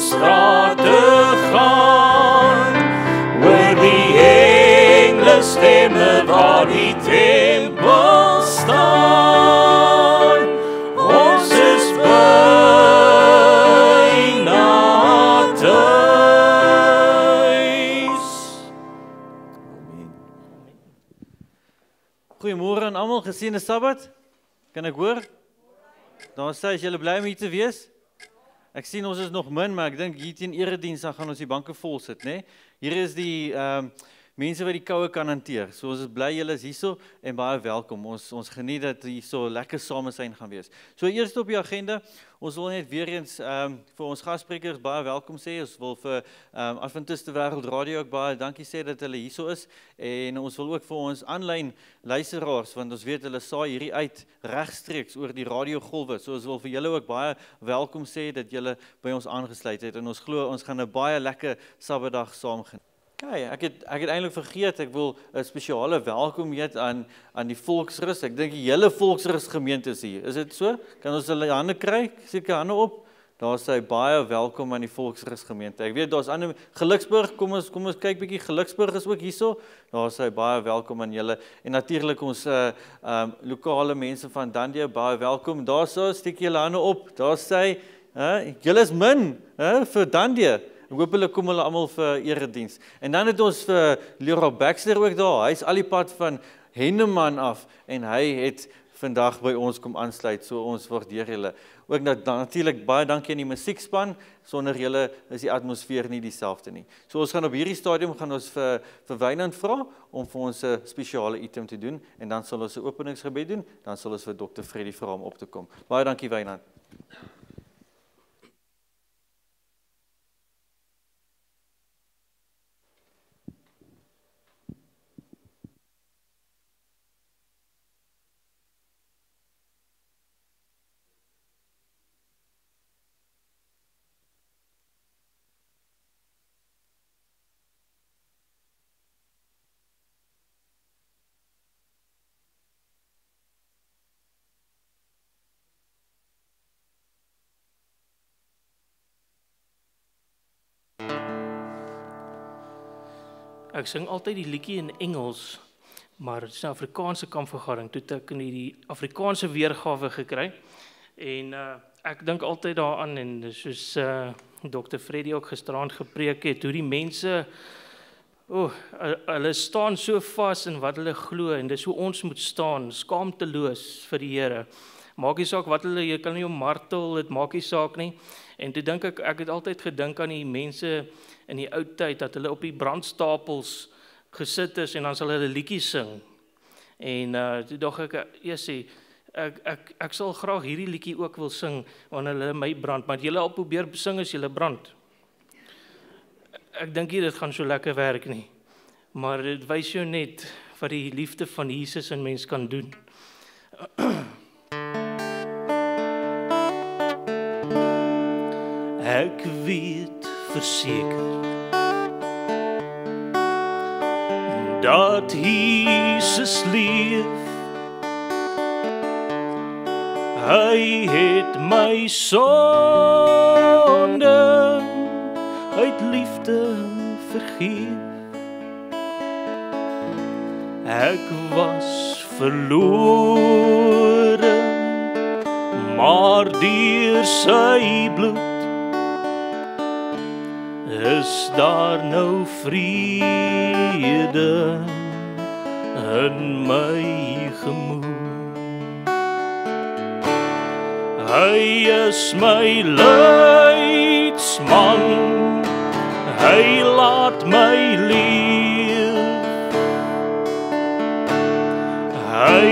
strate gaan, hoor die engele stemme waar die tempel staan. Ons is byna tuis. Goeiemôre aan almal, geseënde Sabbat. Kan ek hoor? Daar sê as julle bly om hier te wees. Ek sien ons is nog min, maar ek dink hier teen erediens dan gaan ons die banke vol sit, né? Hier is die mense wat die koue kan hanteer. So ons is bly julle is hierso en baie welkom. Ons geniet dat hier so lekker samesyn gaan wees. So eers op die agenda, ons wil net weer eens vir ons gassprekers baie welkom sê. Ons wil vir Adventiste Wêreld Radio ook baie dankie sê dat hulle hierso is en ons wil ook vir ons aanlyn luisteraars, want ons weet hulle saai hierdie uit regstreeks oor die radiogolwe. So ons wil vir julle ook baie welkom sê dat julle by ons aangesluit het en ons glo ons gaan 'n baie lekker Sabbatdag saam geniet. Okay, ek het eintlik vergeet, ek wil 'n spesiale welkom heet aan die Volksrus. Ek dink die hele Volksrus gemeente is hier. Is dit so? Kan ons hulle hande kry? Seker hande op. Daar sê baie welkom aan die Volksrus gemeente. Ek weet daar's ander Geliksburg, kom ons kyk bietjie. Geliksburg is ook hierso. Daar sê baie welkom aan julle en natuurlik ons lokale mense van Dandia, baie welkom. Daar sê steek julle hande op. Daar sê, julle is min, vir Dandia. Ek hoop hulle kom hulle almal vir erediens. En dan het ons vir Leroy Baxter ook daar. Hy's al die pad van Henneman af en hy het vandag by ons kom aansluit. So ons waardeer julle. Ook natuurlik baie dankie aan die musiekspan. Sonder julle is die atmosfeer nie dieselfde nie. So ons gaan op hierdie stadium gaan ons vir Wynand vra om vir ons 'n spesiale item te doen en dan sal ons 'n openingsgebed doen. Dan sal ons vir Dr. Freddy vra om op te kom. Baie dankie Wynand. Ek sing altyd die liedjie in Engels, maar dit is 'n Afrikaanse kampvergadering, toe het ek die Afrikaanse weergawe gekry, en ek dink altyd daaraan, en soos Dr. Freddy ook gisterand gepreek het, hoe die mense, hulle staan so vas in wat hulle glo, en dis hoe ons moet staan, skaamteloos vir die Here. Maak nie saak wat hulle, jy kan nie om martel, dit maak nie saak nie, en toe dink ek het altyd gedink aan die mense in die ou tyd, dat hulle op die brandstapels gesit is, en dan sal hulle liedjies sing, en toe dog ek sal graag hierdie liedjie ook wil sing, wanneer hulle my brand, maar julle al probeer sing as julle brand. Ek dink nie dit gaan so lekker werk nie, maar dit wys jou net wat die liefde van Jesus in mens kan doen. Ek weet verseker dat Jesus leef, hy het my sonde uit liefde vergeef. Ek was verlore, maar deur sy bloed is daar nou vrede in my gemoed. Hy is my leidsman, hy laat my leef. Hy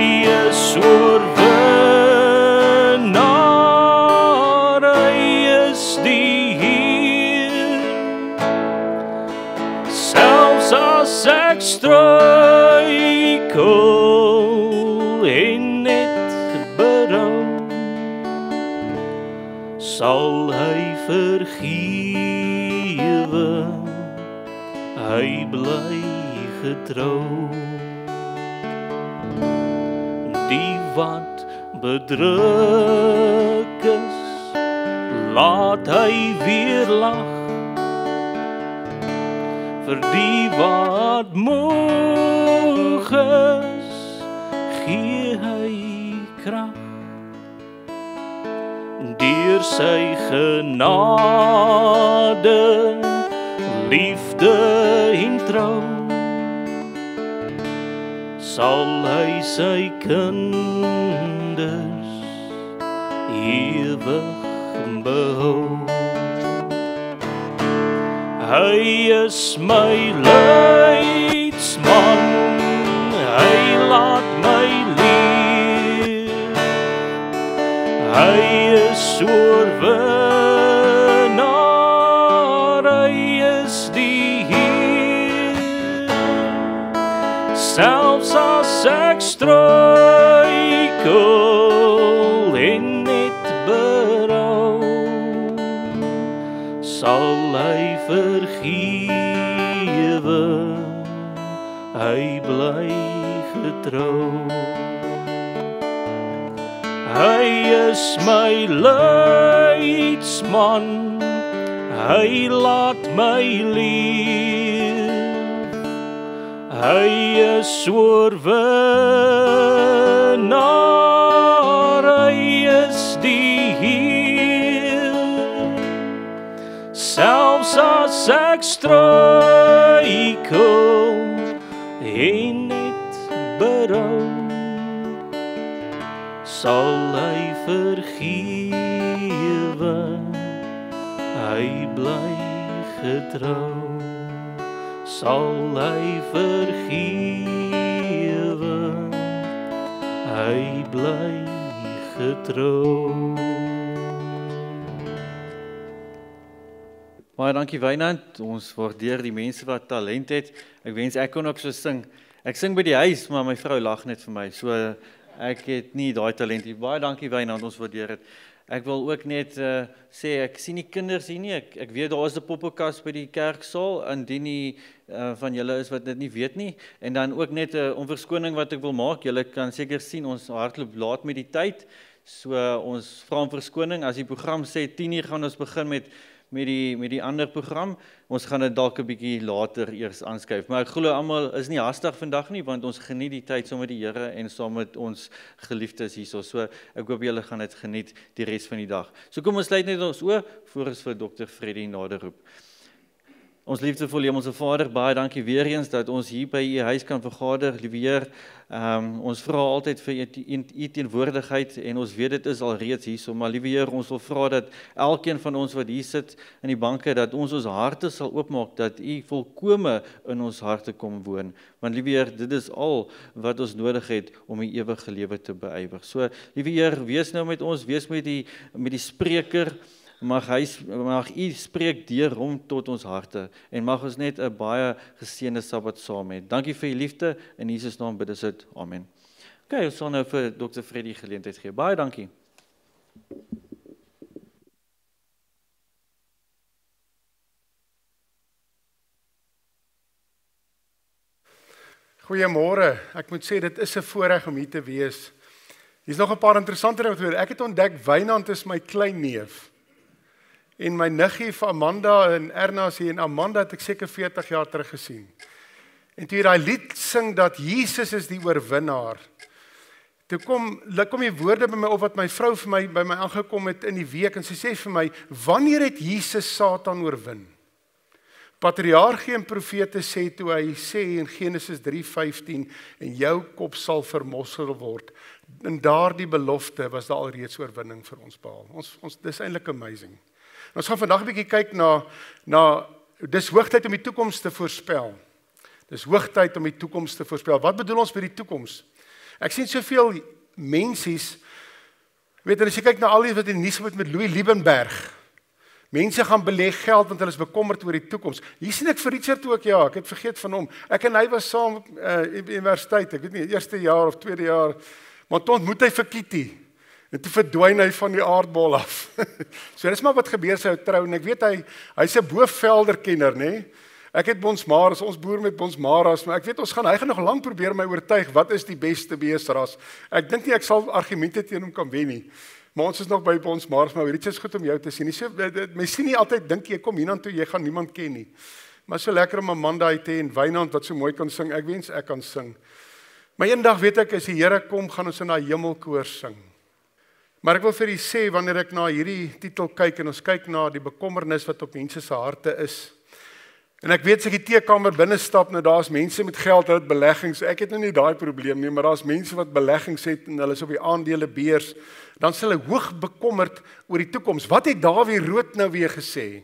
is oorwinnaar, hy is die Heer. Selfs as ek struikel en net berou, sal hy vergewe, hy bly getrou. Die wat bedruk is, laat hy weer lag. Vir die wat moeg is, gee hy krag. Deur sy genade, liefde en trou, sal hy sy kinders ewig behou. Hy is my leidsman, hy laat my leef. Hy is oorwinnaar, hy is die Heer. Selfs as ek struikel en net berou, sal hy vergewe, hy bly getrou. Hy is my leidsman, hy laat my leef. Hy is oorwinnaar, hy is die Heer. Selfs as ek struikel en net berou, sal hy vergewe, hy bly getrou. Sal hy vergewe, hy bly getrou. Baie dankie Wynand, ons waardeer die mense wat talent het. Ek wens ek kon ook so sing. Ek sing by die huis, maar my vrou lag net vir my, so ek het nie daai talent nie. Baie dankie Wynand, ons waardeer dit. Ek wil ook net sê, ek sien die kinders hier nie, ek weet daar is 'n poppenkast by die kerksaal, indien nie van julle is wat dit nie weet nie, en dan ook net 'n verskoning wat ek wil maak, julle kan seker sien, ons hardloop laat met die tyd, so ons vra om verskoning, as die program sê 10:00 gaan ons begin met die ander program, ons gaan dit dalk 'n bietjie later eers aanskuif, maar ek glo almal is nie haastig vandag nie, want ons geniet die tyd saam met die Here en saam met ons geliefdes hierso, so ek hoop julle gaan dit geniet die res van die dag. So kom ons sluit net ons oë, voor ons vir Dr. Freddy nader roep. Ons liefdevolle Hemelse Vader, baie dankie weer eens dat ons hier by u huis kan vergader, liewe Heer. Ons vra altyd vir u teenwoordigheid en ons weet dit is al reeds hierso, maar liewe Heer, ons wil vra dat elkeen van ons wat hier sit in die banke, dat ons harte sal oopmaak, dat u volkome in ons harte kom woon. Want liewe Heer, dit is al wat ons nodig het om die ewige lewe te beywer. So, liewe Heer, wees nou met ons, wees met die spreker, mag u spreek deur hom tot ons harte en mag ons net 'n baie geseënde Sabbat saam hê. Dankie vir u liefde, in Jesus naam bid ons dit. Amen. Okay, ons sal nou vir Dr. Freddy geleentheid gee. Baie dankie. Goeiemôre. Ek moet sê dit is 'n voorreg om hier te wees. Hier's nog 'n paar interessante dinge. Ek het ontdek Wynand is my kleinneef. En my niggie van Amanda en Erna is hier, en Amanda het ek seker 40 jaar terug gesien. En toe jy daai lied sing dat Jesus is die oorwinnaar, toe kom die woorde by my op wat my vrou by my aangekom het in die week, en sy sê vir my, wanneer het Jesus Satan oorwin? Patriarge en profete sê toe hy sê in Genesis 3:15, en jou kop sal vermossel word. In daardie belofte was daar alreeds oorwinning vir ons behaal. Dis eintlik amazing. Ons gaan vandag 'n bietjie kyk na dis hoogtyd om die toekoms te voorspel. Dis hoogtyd om die toekoms te voorspel. Wat bedoel ons met die toekoms? Ek sien soveel mensies, weet as jy kyk na al die wat in die nuus met Louis Liebenberg. Mense gaan belê geld want hulle is bekommerd oor die toekoms. Hier sien ek vir Richard ook, ja, ek het vergeet van hom. Ek en hy was saam op universiteit, ek weet nie, eerste jaar of tweede jaar, maar toe ontmoet hy vir Kitty. En toe verdwyn hy van die aardbol af. So dis maar wat gebeur sy trou, en ek weet hy's 'n boefvelderkenner, nê? Ek het Bonsmaras, ons boer met Bonsmaras, maar ek weet hy gaan nog lank probeer my oortuig wat is die beste beesras. Ek dink nie ek sal argumente teen hom kan wen nie. Maar ons is nog by ons Mars, maar dit is goed om jou te sien. Mens sien nie altyd, dink jy, kom hiernatoe, jy gaan niemand ken nie. Maar so lekker om Amanda uit te hê en Wynand wat so mooi kan sing. Ek wens ek kan sing. Maar eendag weet ek, as die Here kom, gaan ons in daai hemelkoor sing. Maar ek wil vir julle sê, wanneer ek na hierdie titel kyk en ons kyk na die bekommernis wat op mense se harte is. En ek weet as ek die teekamer binne stap, nou daar's mense met geld, hulle het beleggings. Ek het nou nie daai probleem nie, maar daar's mense wat beleggings het en hulle is op die aandelebeurs. Dan is hulle hoog bekommerd oor die toekoms. Wat het Dawie Rood nou weer gesê?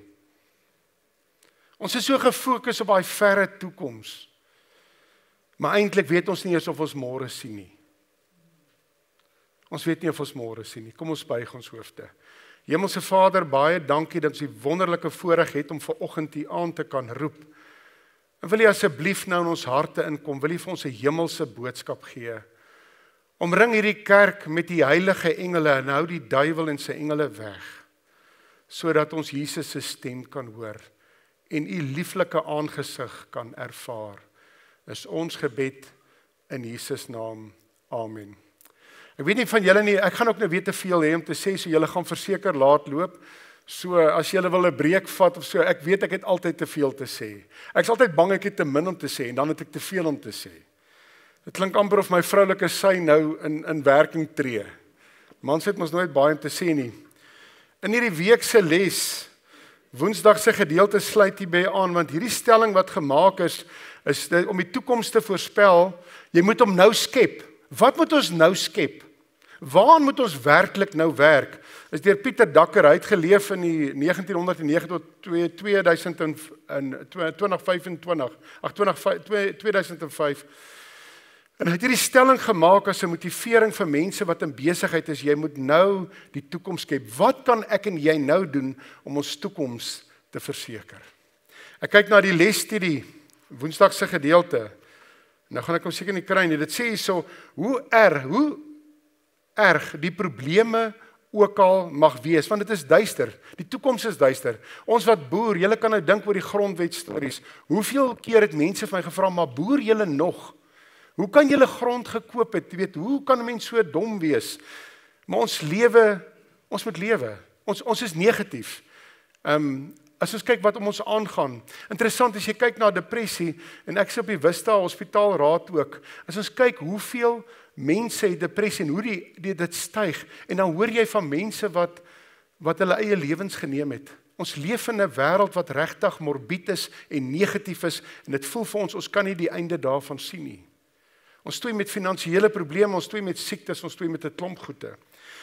Ons is so gefokus op daai verre toekoms. Maar eintlik weet ons nie eers of ons môre sien nie. Ons weet nie of ons môre sien nie. Kom ons buig ons hoofde. Hemelse Vader, baie dankie dat ons die wonderlike voorreg het om vanoggend hier aan te kan roep. En wil U asseblief nou in ons harte inkom, wil U vir ons 'n hemelse boodskap gee. Omring hierdie kerk met die heilige engele en hou die duiwel en sy engele weg, sodat ons Jesus se stem kan hoor en U lieflike aangesig kan ervaar. Is ons gebed in Jesus naam. Amen. Ek weet nie van julle nie, ek gaan ook nou weer te veel hê om te sê, so julle gaan verseker laat loop. So as julle wil 'n breek vat of so, ek weet ek het altyd te veel te sê. Ek is altyd bang ek het te min om te sê en dan het ek te veel om te sê. Dit klink amper of my vroulike sy nou in werking tree. Mans het mos nooit baie om te sê nie. In hierdie week se les, Woensdag se gedeelte sluit hierby aan, want hierdie stelling wat gemaak is om die toekoms te voorspel, jy moet hom nou skep. Wat moet ons nou skep? Waaraan moet ons werklik nou werk? Is deur Pieter Dakker, hy het geleef in die 1909 tot 2005. En hy het hierdie stelling gemaak as 'n motivering vir mense wat in besigheid is, jy moet nou die toekoms skep. Wat kan ek en jy nou doen om ons toekoms te verseker? Ek kyk na die lesstudie, Woensdag se gedeelte. Nou gaan ek hom seker nie kry nie. Dit sê hierso, hoe erg die probleme ook al mag wees, want dit is duister. Die toekoms is duister. Ons wat boer, julle kan nou dink oor die grondwet stories. Hoeveel keer het mense van my gevra, maar boer julle nog? Hoe kan julle grond gekoop het? Jy weet, hoe kan 'n mens so dom wees? Maar ons moet lewe. Ons is negatief. As ons kyk wat om ons aangaan. Interessant as jy kyk na depressie, en ek is op die Vista Hospitaal Raad ook. As ons kyk hoeveel mense het depressie en hoe dit styg, en dan hoor jy van mense wat hulle eie lewens geneem het. Ons leef in 'n wêreld wat regtig morbied is en negatief is, en dit voel vir ons kan nie die einde daarvan sien nie. Ons stoei met finansiële probleme, ons stoei met siektes, ons stoei met 'n klomp goede.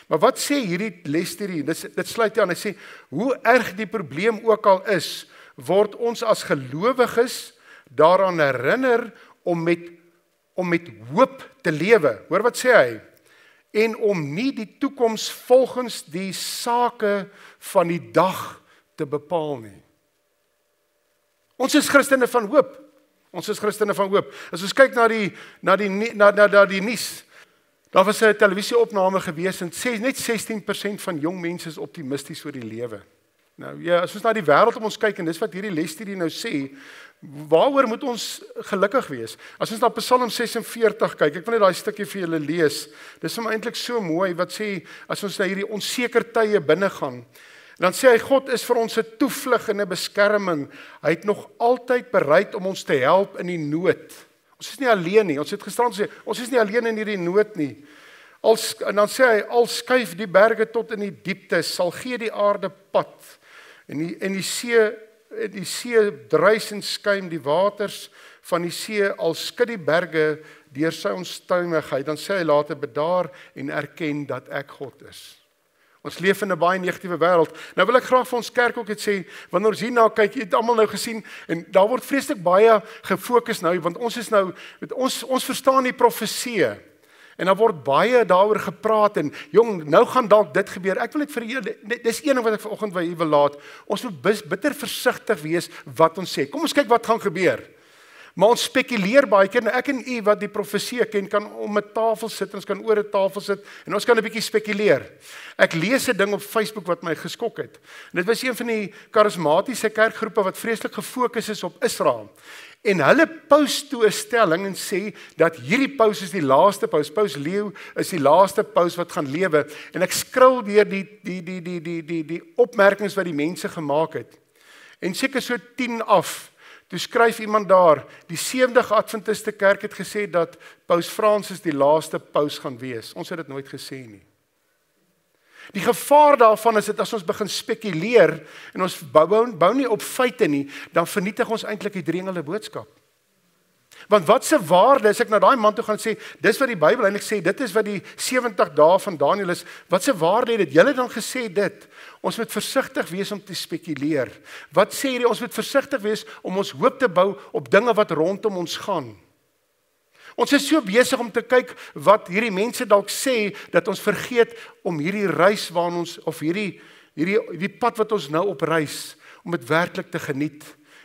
Maar wat sê hierdie lesstudie? Dit sluit aan, hy sê, hoe erg die probleem ook al is, word ons as gelowiges daaraan herinner om met hoop te lewe. Hoor wat sê hy? En om nie die toekoms volgens die sake van die dag te bepaal nie. Ons is Christene van hoop. Ons is Christene van hoop. As ons kyk na die nuus, daar was 'n televisieopname gewees en sê net 16% van jong mense is optimisties oor die lewe. Nou ja, as ons na die wêreld om ons kyk en dis wat hierdie lesstudie nou sê, waaroor moet ons gelukkig wees? As ons na Psalm 46 kyk, ek wil net daai stukkie vir julle lees. Dis hom eintlik so mooi wat sê as ons na hierdie onseker tye binne gaan. Dan sê hy, God is vir ons 'n toevlug en 'n beskerming. Hy het nog altyd bereid om ons te help in die nood. Ons is nie alleen nie. Ons het gisterand gesê, ons is nie alleen in hierdie nood nie. En dan sê hy, al skuif die berge tot in die diepte, sal gee die aarde pad. En die see druis en skuim, die waters van die see, al skud die berge deur sy onstuimigheid. Dan sê hy, laat dit bedaar en erken dat ek God is. Ons leef in 'n baie negatiewe wêreld. Nou wil ek graag vir ons kerk ook iets sê, wanneer ons hierna kyk, jy het almal nou gesien, en daar word vreeslik baie gefokus nou, want ons verstaan die profeseë, en daar word baie daaroor gepraat, en jong, nou gaan dalk dit gebeur. Ek wil net vir julle, dis een ding wat ek vanoggend wil laat, ons moet bitter versigtig wees wat ons sê. Kom ons kyk wat gaan gebeur. Maar ons spekuleer baie keer, ek en u wat die profesie ken, kan om 'n tafel sit, ons kan oor 'n tafel sit, en ons kan 'n bietjie spekuleer. Ek lees 'n ding op Facebook wat my geskok het. En dit was een van die karismatiese kerkgroepe wat vreeslik gefokus is op Israel. En hulle post toe 'n stelling en sê dat hierdie paus is die laaste paus. Paus Leo is die laaste paus wat gaan lewe. En ek scroll deur die opmerkings wat die mense gemaak het. En seker so 10 af. Toe skryf iemand daar, die 70 Adventiste kerk het gesê dat Paus Fransis die laaste paus gaan wees. Ons het dit nooit gesê nie. Die gevaar daarvan is dat as ons begin spekuleer en ons bou nie op feite nie, dan vernietig ons eintlik die dringende boodskap. Want wat se waarde as ek na daai man toe gaan sê, dis wat die Bybel eintlik sê, dit is wat die 70 dae van Daniël is, wat se waarde het dit? Julle het dan gesê dit. Ons moet versigtig wees om te spekuleer. Wat sê hierdie? Ons moet versigtig wees om ons hoop te bou op dinge wat rondom ons gaan. Ons is so besig om te kyk wat hierdie mense dalk sê, dat ons vergeet om hierdie reis waarin ons, of hierdie pad wat ons nou op reis, om dit werklik te geniet.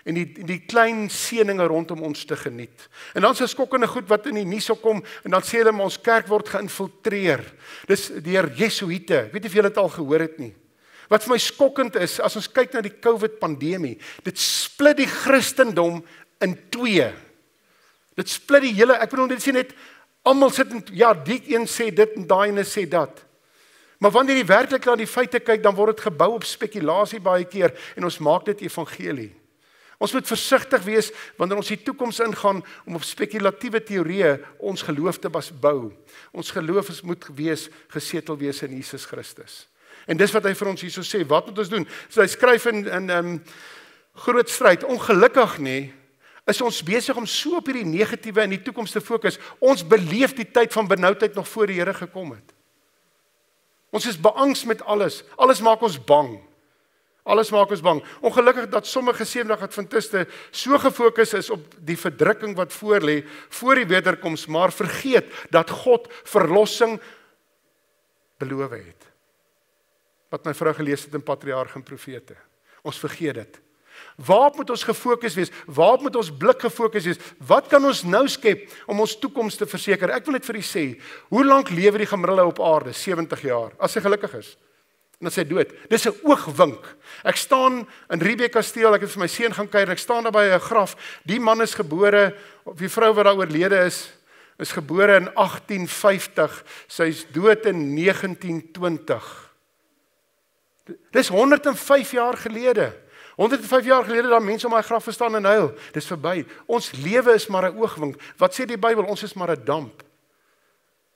En die klein seëninge rondom ons te geniet. En dan is 'n skokkende goed wat in die nuus kom, en dan sê hulle, maar ons kerk word geïnfiltreer. Dis deur Jesuïte. Weet nie of julle dit al gehoor het nie. Wat vir my skokkend is, as ons kyk na die COVID-pandemie, dit split die Christendom in 2. Dit split die hele, ek bedoel, dit sê net, almal sit en, ja, die een sê dit en daai ene sê dat. Maar wanneer jy werklik na die feite kyk, dan word dit gebou op spekulasie baie keer, en ons maak dit evangelie. Ons moet versigtig wees wanneer ons die toekoms ingaan om op spekulatiewe teorieë ons geloof te bou. Ons geloof moet gesetel wees in Jesus Christus. En dis wat hy vir ons hierso sê, wat moet ons doen? So hy skryf in groot stryd, ongelukkig nie, is ons besig om so op hierdie negatiewe in die toekoms te fokus. Ons beleef die tyd van benoudheid nog voor die Here gekom het. Ons is beangs met alles. Alles maak ons bang. Alles maak ons bang. Ongelukkig dat sommige 70 Adventiste so gefokus is op die verdrukking wat voor lê, voor die wederkoms, maar vergeet dat God verlossing beloof het. Wat my vrou gelees het in Patriarge en Profete. Ons vergeet dit. Waarop moet ons gefokus wees? Waarop moet ons blik gefokus wees? Wat kan ons nou skep om ons toekoms te verseker? Ek wil net vir u sê, hoe lank lewe die gemiddelde op aarde? 70 jaar, as hy gelukkig is. En dan sê hy dood. Dis 'n oogwink. Ek staan in Riebeek Kasteel, ek het vir my seun gaan kuier, ek staan daar by 'n graf. Die man is gebore, of die vrou wat daar oorlede is gebore in 1850. Sy is dood in 1920. Dis 105 jaar gelede. 105 jaar gelede dan mense om my graf gestaan en huil. Dis verby. Ons lewe is maar 'n oogwink. Wat sê die Bybel? Ons is maar 'n damp.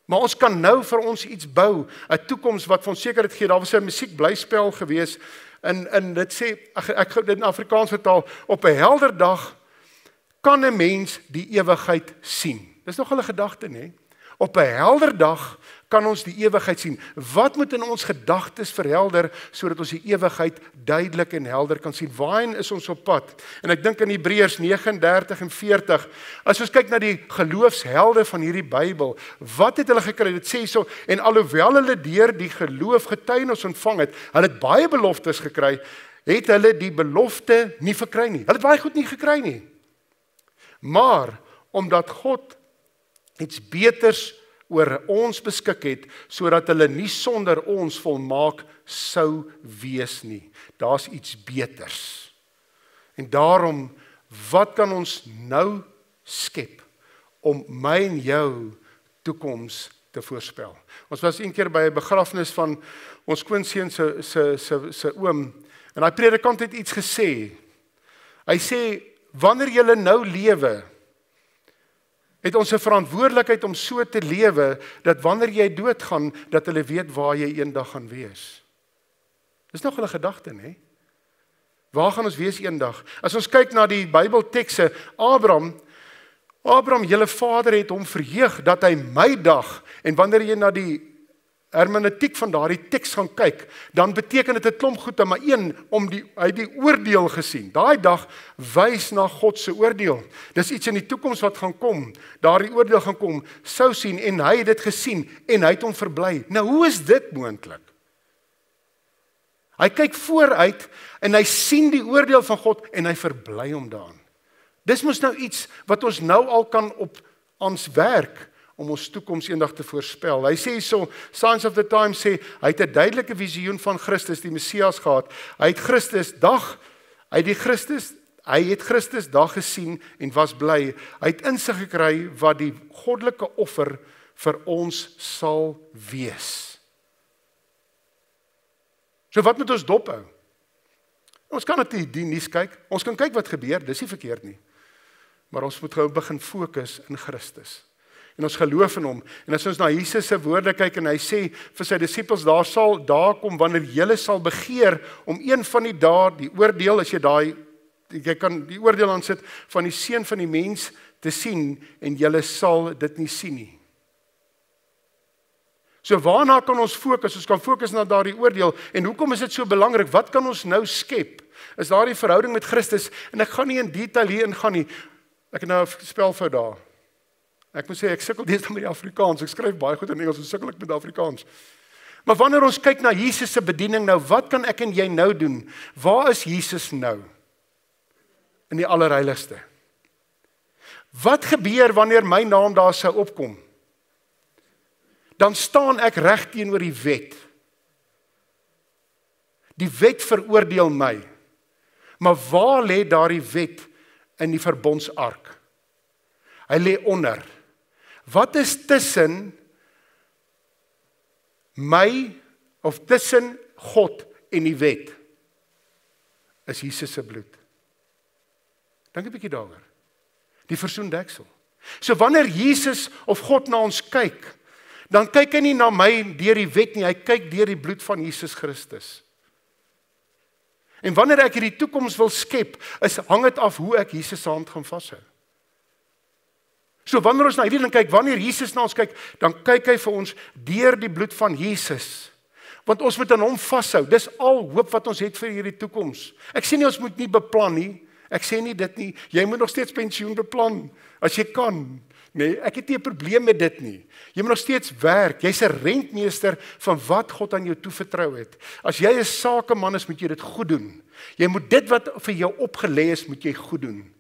Maar ons kan nou vir ons iets bou, 'n toekoms wat vir ons sekerheid gee. Daar was 'n musiekblyspel gewees en dit sê, ek gaan dit in Afrikaans vertaal, op 'n helder dag kan 'n mens die ewigheid sien. Dis nog 'n gedagte, nê? Op 'n helder dag kan ons die ewigheid sien. Wat moet in ons gedagtes verhelder sodat ons die ewigheid duidelik en helder kan sien? Waarheen is ons op pad? En ek dink in Hebreërs 39 en 40, as ons kyk na die geloofshelde van hierdie Bybel, wat het hulle gekry? Dit sê so, en alhoewel hulle deur die geloof getuienis ontvang het, hulle het baie beloftes gekry, het hulle die belofte nie verkry nie. Hulle het baie goed nie gekry nie. Maar omdat God iets beters oor ons beskik het, sodat hulle nie sonder ons volmaak sou wees nie. Daar's iets beters. En daarom, wat kan ons nou skep om my en jou toekoms te voorspel? Ons was een keer by 'n begrafnis van ons skoonseun se oom, en hy predikant het iets gesê. Hy sê, wanneer julle nou lewe, het ons 'n verantwoordelikheid om so te lewe, dat wanneer jy doodgaan, dat hulle weet waar jy eendag gaan wees. Dis nog 'n gedagte, hè? Waar gaan ons wees eendag? As ons kyk na die Bybeltekste, Abraham, julle vader het hom verheug dat hy my dag, en wanneer jy na die hermeneutiek van daardie teks gaan kyk, dan beteken dit 'n klomp goede, maar hy het die oordeel gesien. Daai dag wys na God se oordeel. Dis iets in die toekoms wat gaan kom. Daardie oordeel gaan kom, sou sien, en hy het dit gesien, en hy het hom verbly. Nou, hoe is dit moontlik? Hy kyk vooruit, en hy sien die oordeel van God, en hy verbly hom daarin. Dis mos nou iets wat ons nou al kan op ons werk om ons toekoms eendag te voorspel. Hy sê so, Signs of the Times sê, hy het 'n duidelike visioen van Christus, die Messias gehad. Hy het Christus dag gesien en was bly. Hy het insig gekry wat die goddelike offer vir ons sal wees. So wat moet ons dophou? Ons kan net die nuus kyk. Ons kan kyk wat gebeur, dis nie verkeerd nie. Maar ons moet gou begin fokus in Christus. En ons geloof in hom. En as ons na Jesus se woorde kyk en hy sê vir sy disippels, daar sal dae kom wanneer julle sal begeer om een van die dae, die oordeel, as jy kan die oordeel aansit van die seun van die mens te sien en julle sal dit nie sien nie. So waarna kan ons fokus? Ons kan fokus na daardie oordeel. En hoekom is dit so belangrik? Wat kan ons nou skep? Is daardie verhouding met Christus? En ek gaan nie in detail hier ingaan nie. Ek het nou 'n spelfout daar. Ek moet sê ek sukkel deesdae met die Afrikaans. Ek skryf baie goed in Engels en sukkel ek met Afrikaans. Maar wanneer ons kyk na Jesus se bediening nou, wat kan ek en jy nou doen? Waar is Jesus nou? In die allerheiligste. Wat gebeur wanneer my naam daar sou opkom? Dan staan ek reg teenoor die wet. Die wet veroordeel my. Maar waar lê daardie wet in die verbondsark? Hy lê onder. Wat is tussen my of tussen God en die wet? Is Jesus se bloed. Dink 'n bietjie daaroor. Die versoendeksel. So wanneer Jesus of God na ons kyk, dan kyk hy nie na my deur die wet nie, hy kyk deur die bloed van Jesus Christus. En wanneer ek hierdie toekoms wil skep, hang dit af hoe ek Jesus se hand gaan vashou. So wanneer ons na hierdie ding kyk, wanneer Jesus na ons kyk, dan kyk hy vir ons deur die bloed van Jesus. Want ons moet aan hom vashou. Dis al hoop wat ons het vir hierdie toekoms. Ek sê nie ons moet nie beplan nie. Ek sê nie dit nie. Jy moet nog steeds pensioen beplan as jy kan. Nee, ek het nie 'n probleem met dit nie. Jy moet nog steeds werk. Jy's 'n rentmeester van wat God aan jou toevertrou het. As jy 'n sakeman is, moet jy dit goed doen. Jy moet dit wat vir jou opgelê is, moet jy goed doen.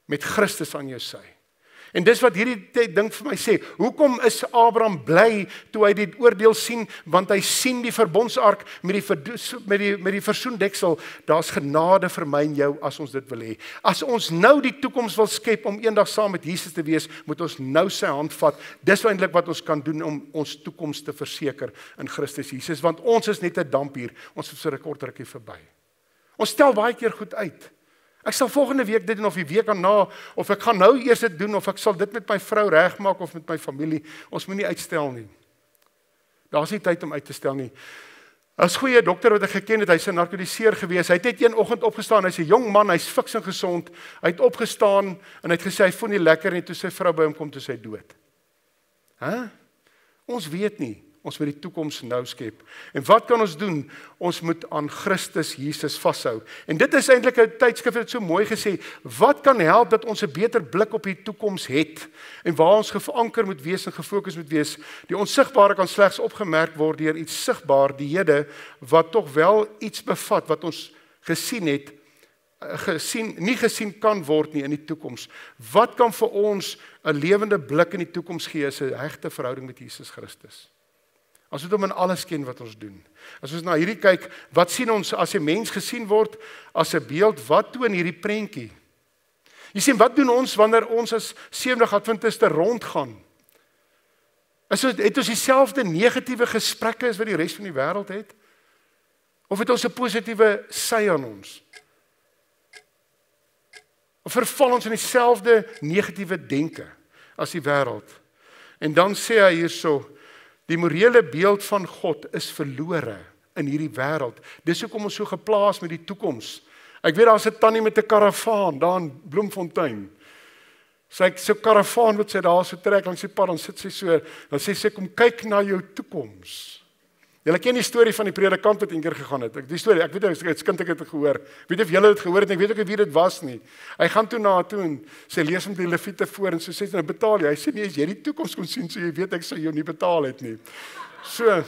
Met Christus aan jou sy. En dis wat hierdie ding vir my sê. Hoekom is Abraham bly toe hy die oordeel sien? Want hy sien die verbondsark met die versoendeksel. Daar's genade vir my en jou as ons dit wil hê. As ons nou die toekoms wil skep om eendag saam met Jesus te wees, moet ons nou sy hand vat. Dis eintlik wat ons kan doen om ons toekoms te verseker in Christus Jesus. Want ons is net 'n damp hier. Ons is vir 'n kort rukkie verby. Ons stel baie keer goed uit. Ek sal volgende week dit doen of die week daarna, of ek gaan nou eers dit doen, of ek sal dit met my vrou regmaak of met my familie. Ons moenie uitstel nie. Daar's nie tyd om uit te stel nie. As goeie dokter wat ek geken het, hy's 'n narkotiseer gewees. Hy het net een oggend opgestaan, hy's 'n jong man, hy's fiks en gesond. Hy het opgestaan en hy het gesê hy voel nie lekker nie, toe sy vrou by hom kom toe sy dood. Ons weet nie. Ons moet die toekoms nou skep. En wat kan ons doen? Ons moet aan Christus Jesus vashou. En dit is eintlik 'n tydskrif wat so mooi gesê, wat kan help dat ons 'n beter blik op die toekoms het en waar ons geanker moet wees en gefokus moet wees. Die onsigbare kan slegs opgemerk word deur iets sigbaar, die Here wat tog wel iets bevat wat ons gesien het, nie gesien kan word nie in die toekoms. Wat kan vir ons 'n lewende blik in die toekoms gee is 'n hegte verhouding met Jesus Christus. As ons hom in alles ken wat ons doen. As ons na hierdie kyk, wat sien ons as 'n mens gesien word as 'n beeld? Wat toon hierdie prentjie? Jy sien, wat doen ons wanneer ons as Sevendag Adventiste rondgaan? Het ons dieselfde negatiewe gesprekke as wat die res van die wêreld het? Of het ons 'n positiewe sy aan ons? Of verval ons in dieselfde negatiewe denke as die wêreld? En dan sê hy hierso, die morele beeld van God is verlore in hierdie wêreld. Dis hoekom ons so geplaas met die toekoms. Ek weet daar's 'n tannie met 'n karavaan daar in Bloemfontein. Sy so 'n karavaan wat sy daar so trek langs die pad, dan sit sy so, dan sê sy kom kyk na jou toekoms. Julle ken die storie van die predikant wat eendag gegaan het. Die storie, ek weet as kind ek het gehoor. Weet of julle dit gehoor het, ek weet ook wie dit was nie. Hy gaan toe na toe en sy lees hom die Lewiete voor en so sê sy nou betaal jy. Hy sê nee, as jy die toekoms kon sien, so jy weet ek sou jou nie betaal het nie. So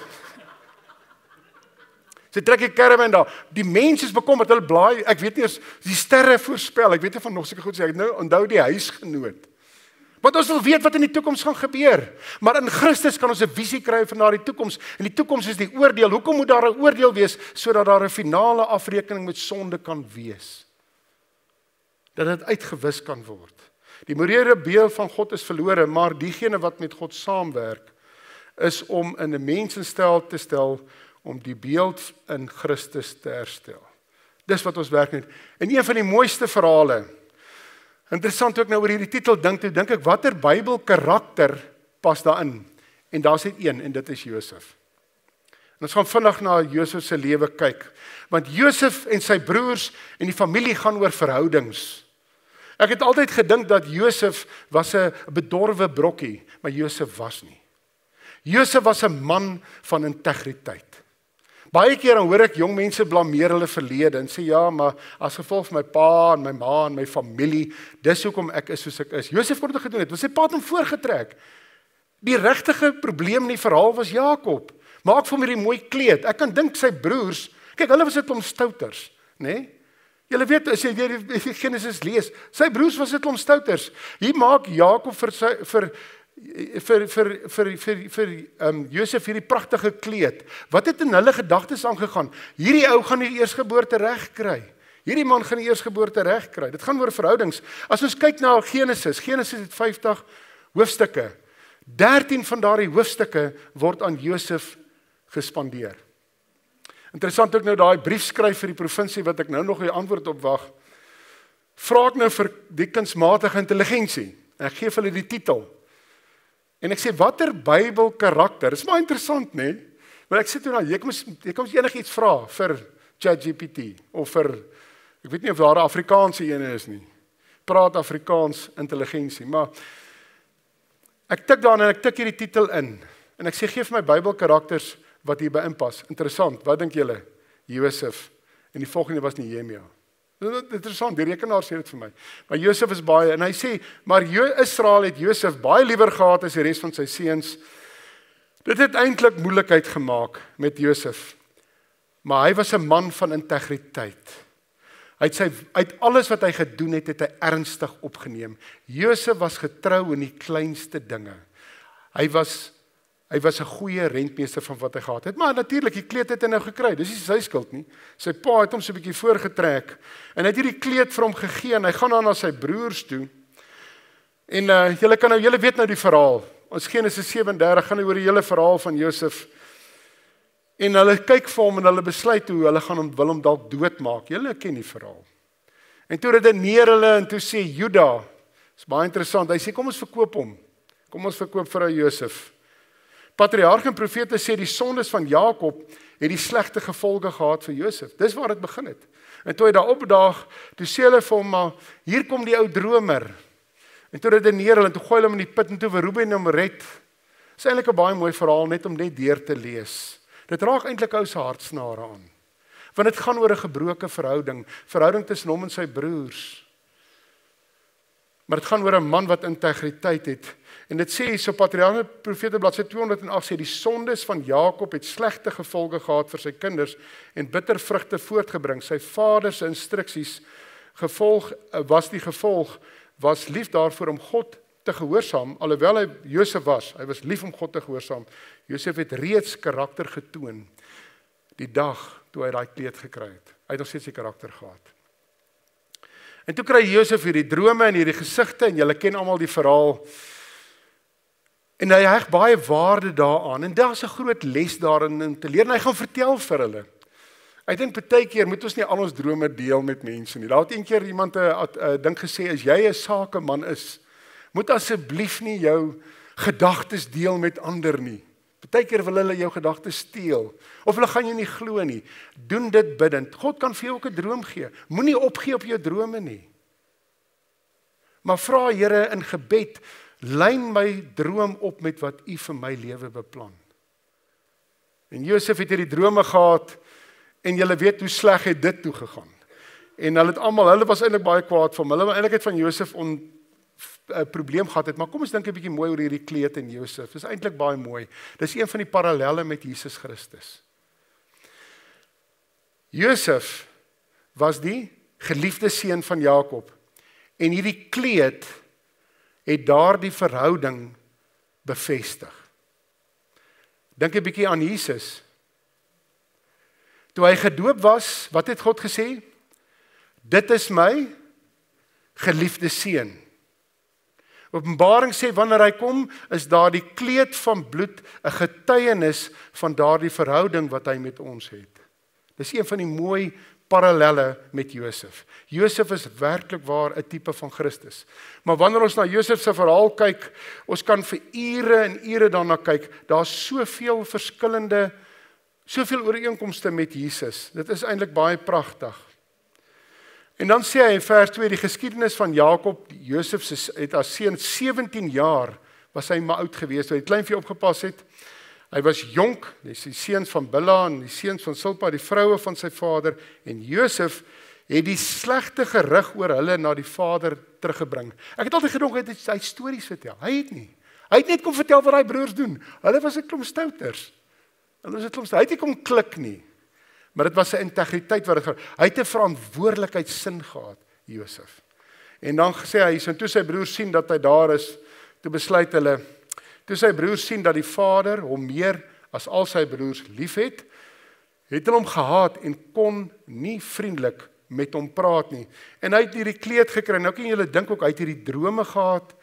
Sy trek die caravan daar. Die mense is bekommerd, hulle blaai, ek weet nie eens die sterre voorspel. Ek weet nie van nog sulke goed sê. Ek nou onthou die huisgenoot. Want ons wil weet wat in die toekoms gaan gebeur. Maar in Christus kan ons 'n visie kry van daardie toekoms. En die toekoms is die oordeel. Hoekom moet daar 'n oordeel wees sodat daar 'n finale afrekening met sonde kan wees? Dat dit uitgewis kan word. Die morele beeld van God is verlore, maar diegene wat met God saamwerk is om in 'n mens in stel te stel om die beeld in Christus te herstel. Dis wat ons werk met. En een van die mooiste verhale. Interessant ook nou oor hierdie titel dink ek watter Bybel karakter pas daarin. En daar's net een en dit is Josef. En ons gaan vinnig na Josef se lewe kyk, want Josef en sy broers en die familie gaan oor verhoudings. Ek het altyd gedink dat Josef was 'n bedorwe brokkie, maar Josef was nie. Josef was 'n man van integriteit. Baie keer dan hoor ek jong mense blameer hulle verlede en sê ja, maar as gevolg van my pa en my ma en my familie, dis hoekom ek is soos ek is. Josef het dit gedoen het, want sy pa het hom voorgetrek. Die regtige probleem in die verhaal was Jakob. Maak vir hom hierdie mooi kleed. Ek kan dink sy broers, kyk, hulle was dit om stouters, né? Nee? Julle weet as jy weer die Genesis lees, sy broers was dit om stouters. Hier maak Jakob vir Josef hierdie pragtige kleed. Wat het in hulle gedagtes aangegaan? Hierdie ou gaan die eersgeboorte reg kry. Hierdie man gaan die eersgeboorte reg kry. Dit gaan oor verhoudings. As ons kyk na Genesis het 50 hoofstukke. 13 van daardie hoofstukke word aan Josef gespandeer. Interessant ook nou daai brief skryf vir die provinsie wat ek nou nog die antwoord op wag. Vra ek nou vir die kunsmatige intelligensie. En ek gee vir hulle die titel. En ek sê watter Bybel karakter? Dis maar interessant, né? Nee? Maar ek sê toe nou, jy kan enigiets vra vir ChatGPT of vir ek weet nie of daar 'n Afrikaanse ene is nie. Praat Afrikaans intelligensie, maar ek tik daarin en ek tik hierdie titel in. En ek sê gee vir my Bybel karakters wat hierby inpas. Interessant, wat dink julle? Josef en die volgende was Nehemia. Interessant, die rekenaar sê dit vir my. Maar Josef is baie, en hy sê, maar Israel het Josef baie liewer gehad as die res van sy seuns. Dit het eintlik moeilikheid gemaak met Josef. Maar hy was 'n man van integriteit. Hy het alles wat hy gedoen het hy ernstig opgeneem. Josef was getrou in die kleinste dinge. Hy was 'n goeie rentmeester van wat hy gehad het. Maar natuurlik, die kleed het hy nou gekry. Dis nie sy skuld nie. Sy pa het hom so 'n bietjie voorgetrek. En hy het hierdie kleed vir hom gegee en hy gaan dan na sy broers toe. En julle weet nou die verhaal. Ons Genesis 37 gaan oor die hele verhaal van Josef. En hulle kyk vir hom en hulle besluit hoe hulle wil hom dalk doodmaak. Julle ken die verhaal. En toe redeneer hulle en toe sê Juda, is baie interessant. Hy sê kom ons verkoop hom. Kom ons verkoop vir Josef. Patriarge en profete sê die sondes van Jakob het die slegte gevolge gehad vir Josef. Dis waar dit begin het. En toe hy daar opdaag, toe sê hulle vir hom, maar hier kom die ou dromer. En toe redeneer hulle en toe gooi hulle hom in die put en toe vir Reuben hom red. Dis eintlik 'n baie mooi verhaal net om net deur te lees. Dit raak eintlik ou se hartsnare aan. Want dit gaan oor 'n gebroke verhouding tussen hom en sy broers. Maar dit gaan oor 'n man wat integriteit het. En dit sê so Patriarge Profete bladsy 208 sê die sondes van Jakob het slegte gevolge gehad vir sy kinders en bitter vrugte voortgebring. Sy vader se instruksies was lief daarvoor om God te gehoorsaam, alhoewel hy Josef was. Hy was lief om God te gehoorsaam. Josef het reeds karakter getoon die dag toe hy daai kleed gekry het. Hy het nog steeds die karakter gehad. En toe kry Josef hierdie drome en hierdie gesigte en julle ken almal die verhaal. En hy heg baie waarde daaraan en daar's 'n groot les daarin om te leer en hy gaan vertel vir hulle. Ek dink baie keer moet ons nie al ons drome deel met mense nie. Daar het een keer iemand 'n ding gesê, as jy 'n sakeman is, moet asseblief nie jou gedagtes deel met ander nie. Baie keer wil hulle jou gedagtes steel of hulle gaan jou nie glo nie. Doen dit bidtend. God kan vir jou ook 'n droom gee. Moenie opgee op jou drome nie. Maar vra Here in gebed, lyn my droom op met wat U vir my lewe beplan. En Josef het hierdie drome gehad en julle weet hoe sleg het dit toe gegaan. En hulle was eintlik baie kwaad vir hom. Hulle wou eintlik van Josef 'n probleem gehad het, maar kom ons dink 'n bietjie mooi oor hierdie kleed en Josef. Dis eintlik baie mooi. Dis een van die parallelle met Jesus Christus. Josef was die geliefde seun van Jakob en hierdie kleed het daardie verhouding bevestig. Dink 'n bietjie aan Jesus. Toe hy gedoop was, wat het God gesê? Dit is my geliefde seun. Openbaring sê wanneer hy kom, is daar die kleed van bloed 'n getuienis van daardie verhouding wat hy met ons het. Dis een van die mooi parallelle met Josef. Josef is werklik waar 'n tipe van Christus. Maar wanneer ons na Josef se verhaal kyk, ons kan vir ure en ure daarna kyk. Daar's soveel verskillende, soveel ooreenkomste met Jesus. Dit is eintlik baie pragtig. En dan sê hy in vers 2, die geskiedenis van Jakob, Josef het as seun 17 jaar, was hy maar oud geweest, toe hy klein vir opgepas het. Hy was jonk, dis die seuns van Bilha en die seuns van Silpa, die vroue van sy vader, en Josef het die slegte gerug oor hulle na die vader teruggebring. Ek het altyd gedink hy het stories vertel. Hy het nie. Hy het net kom vertel wat hy broers doen. Hulle was 'n klomp stouters. Hy het nie kom klik nie. Maar dit was sy integriteit wat hy het 'n verantwoordelikheidsin gehad, Josef. En dan sê hy, en toe sy broers sien dat hy daar is, toe besluit hulle, toe sy broers sien dat die vader hom meer as al sy broers liefhet, het hulle hom gehaat en kon nie vriendelik met hom praat nie. En hy het hierdie kleed gekry. Nou kan julle dink ook hy het hierdie drome gehad.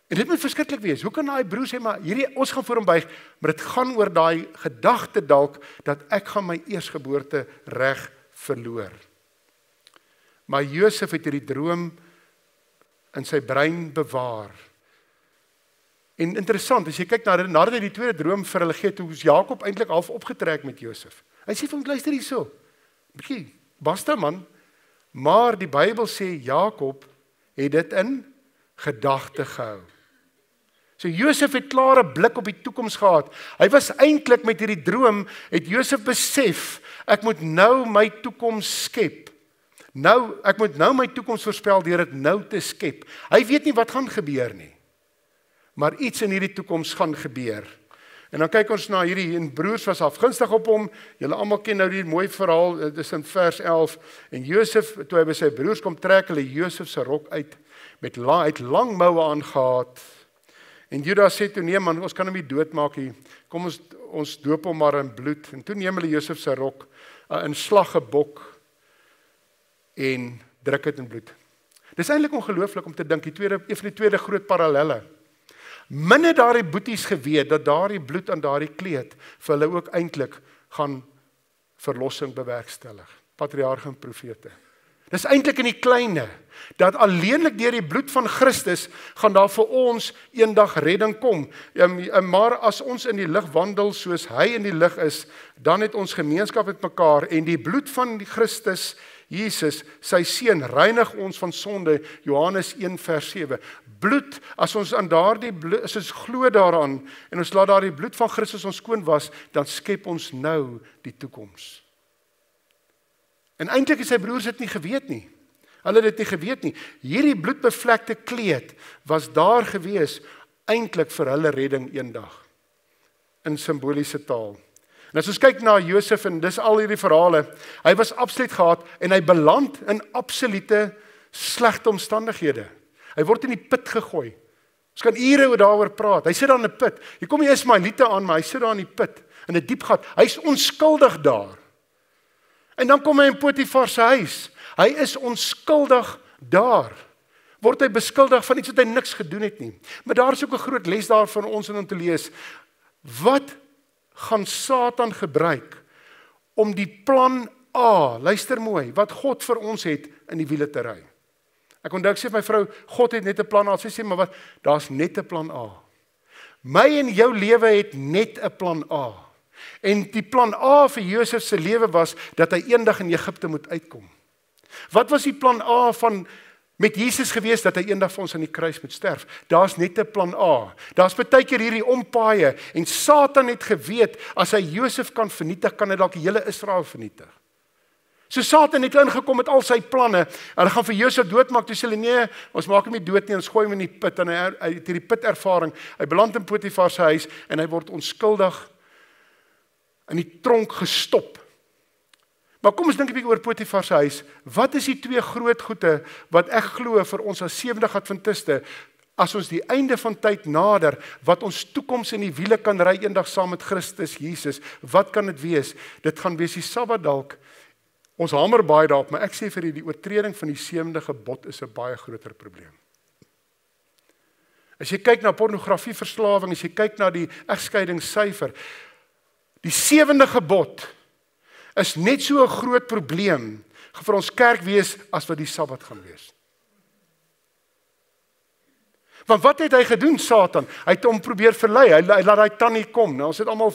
En dit moet verskriklik wees. Hoe kan daai broer sê maar ons gaan voor hom buig, maar dit gaan oor daai gedagte dalk dat ek gaan my eersgeboorte reg verloor. Maar Josef het hierdie droom in sy brein bewaar. En interessant, as jy kyk nadat hy die tweede droom vir hulle gee, hoe is Jakob eintlik half opgetrek met Josef. Hy sê vir hom, luister hierso. Bietjie, basta man. Maar die Bybel sê Jakob het dit in gedagte gehou. So Josef het klare blik op die toekoms gehad. Hy was eintlik met hierdie droom, het Josef besef, ek moet nou my toekoms skep. Ek moet nou my toekoms voorspel deur dit nou te skep. Hy weet nie wat gaan gebeur nie. Maar iets in hierdie toekoms gaan gebeur. En dan kyk ons na hierdie, en broers was afgunstig op hom. Julle almal ken nou die mooi verhaal, dit is in vers 11. En Josef, toe hy by sy broers kom, trek hulle Josef se rok uit, met lang moue aangehad. En Judas sê toe, nee man, ons kan hom nie doodmaak nie. Kom ons doop hom maar in bloed. En toe neem hulle Josef se rok, 'n slagge bok, en druk dit in bloed. Dis eintlik ongelooflik om te dink, een van die tweede groot parallelle. Min het daardie boeties geweet, dat daardie bloed aan daardie kleed, vir hulle ook eintlik gaan verlossing bewerkstellig. Patriarge en profete. Dis eintlik in die kleine, dat alleenlik deur die bloed van Christus, gaan daar vir ons eendag redding kom. Maar as ons in die lig wandel, soos hy in die lig is, dan het ons gemeenskap met mekaar, en die bloed van die Christus, Jesus, sy seun, reinig ons van sonde, Johannes 1 vers 7. Bloed, as ons aan daardie bloed, as ons glo daaraan, en ons laat daardie bloed van Christus ons skoon was, dan skep ons nou die toekoms. En eintlik het sy broers dit nie geweet nie. Hulle het dit nie geweet nie. Hierdie bloedbevlekte kleed was daar gewees, eintlik vir hulle redding eendag. In simboliese taal. En as ons kyk na Josef, en dis al hierdie verhale, hy was absoluut gehad, en hy beland in absolute slegte omstandighede. Hy word in die put gegooi. Ons kan ure daaroor praat. Hy sit daar in 'n put. Hier kom die Ismaeliete aan, maar hy sit daar in die put, in 'n diep gat. Hy's onskuldig daar. En dan kom hy in Potifar se huis. Hy is onskuldig daar. Word hy beskuldig van iets wat hy niks gedoen het nie. Maar daar is ook 'n groot les daar vir ons om te lees. Wat gaan Satan gebruik om die plan A, luister mooi, wat God vir ons het, in die wiele te ry? Ek onthou, ek sê my vrou, God het net 'n plan A. Sy sê, maar wat? Daar's net 'n plan A. My en jou lewe het net 'n plan A. En die plan A vir Josef se lewe was, dat hy eendag in Egipte moet uitkom. Wat was die plan A met Jesus gewees, dat hy eendag vir ons aan die kruis moet sterf? Daar's net 'n plan A. Daar's baie keer hierdie ompaaie, en Satan het geweet, as hy Josef kan vernietig, kan hy dalk die hele Israel vernietig. So Satan het ingekom met al sy planne, hulle gaan vir Josef doodmaak, toe sê hulle, nee, ons maak hom nie dood nie, ons gooi hom in die put, en hy het hierdie put ervaring, hy beland in Potifar se huis, en hy word onskuldig in die tronk gestop. Maar kom ons dink 'n bietjie oor Potifar se huis. Wat is die twee groot goede wat ek glo vir ons as Sewendag Adventiste, as ons die einde van tyd nader, wat ons toekoms in die wiele kan ry eendag saam met Christus Jesus, wat kan dit wees? Dit gaan wees die Sabbat dalk. Ons hamer baie daarop, maar ek sê vir die oortreding van die 7de gebod is 'n baie groter probleem. As jy kyk na pornografieverslawing, as jy kyk na die egskeidingssyfer, die 7de gebod is net so 'n groot probleem vir ons kerk wees as wat die Sabbat gaan wees. Want wat het hy gedoen, Satan? Hy het hom probeer verlei, hy laat daai tannie kom. Nou, ons het almal,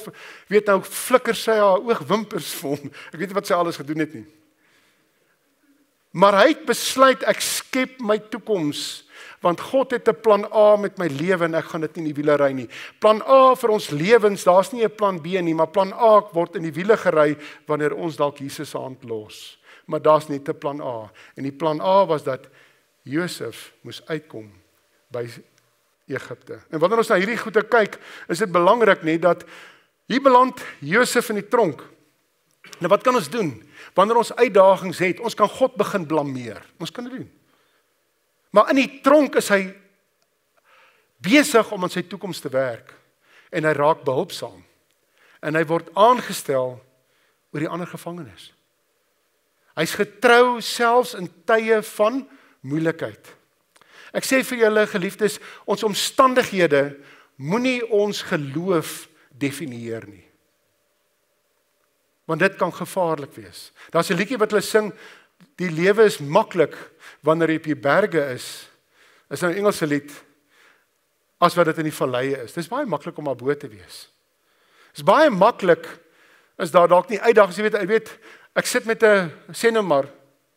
weet nou, flikker sy haar oogwimpers vir hom. Ek weet nie wat sy alles gedoen het nie. Maar hy het besluit, ek skep my toekoms, want God het 'n plan A met my lewe en ek gaan dit nie in die wiele ry nie. Plan A vir ons lewens, daar's nie 'n plan B nie, maar plan A word in die wiele gery wanneer ons dalk Jesus se hand los. Maar daar's net 'n plan A. En die plan A was dat Josef moes uitkom by Egipte. En wanneer ons na hierdie goeie kyk, is dit belangrik net dat hier beland Josef in die tronk. Nou wat kan ons doen? Wanneer ons uitdagings het, ons kan God begin blameer. Ons kan dit doen. Maar in die tronk is hy besig om aan sy toekoms te werk. En hy raak behulpsaam. En hy word aangestel oor die ander gevangenes. Hy's getrou selfs in tye van moeilikheid. Ek sê vir julle geliefdes, ons omstandighede moenie ons geloof definieer nie. Want dit kan gevaarlik wees. Daar's 'n liedjie wat hulle sing, die lewe is maklik wanneer jy op die berge is. Is nou 'n Engelse lied, as wat dit in die valleie is. Dis baie maklik om daarbo te wees. Dis baie maklik, is daar dalk nie uitdagings, jy weet, ek sit met 'n, sê nou maar,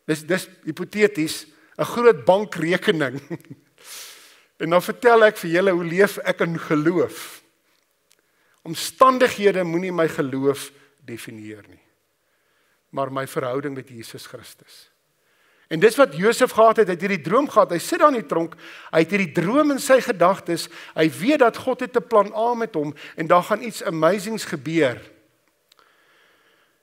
dis hipoteties, 'n groot bankrekening. En dan vertel ek vir julle, hoe leef ek in geloof? Omstandighede moenie my geloof definieer nie, maar my verhouding met Jesus Christus. En dis wat Josef gehad het, hy het hierdie droom gehad, hy sit daar in die tronk, hy het hierdie droom in sy gedagtes, hy weet dat God het 'n plan A met hom, en daar gaan iets amazings gebeur.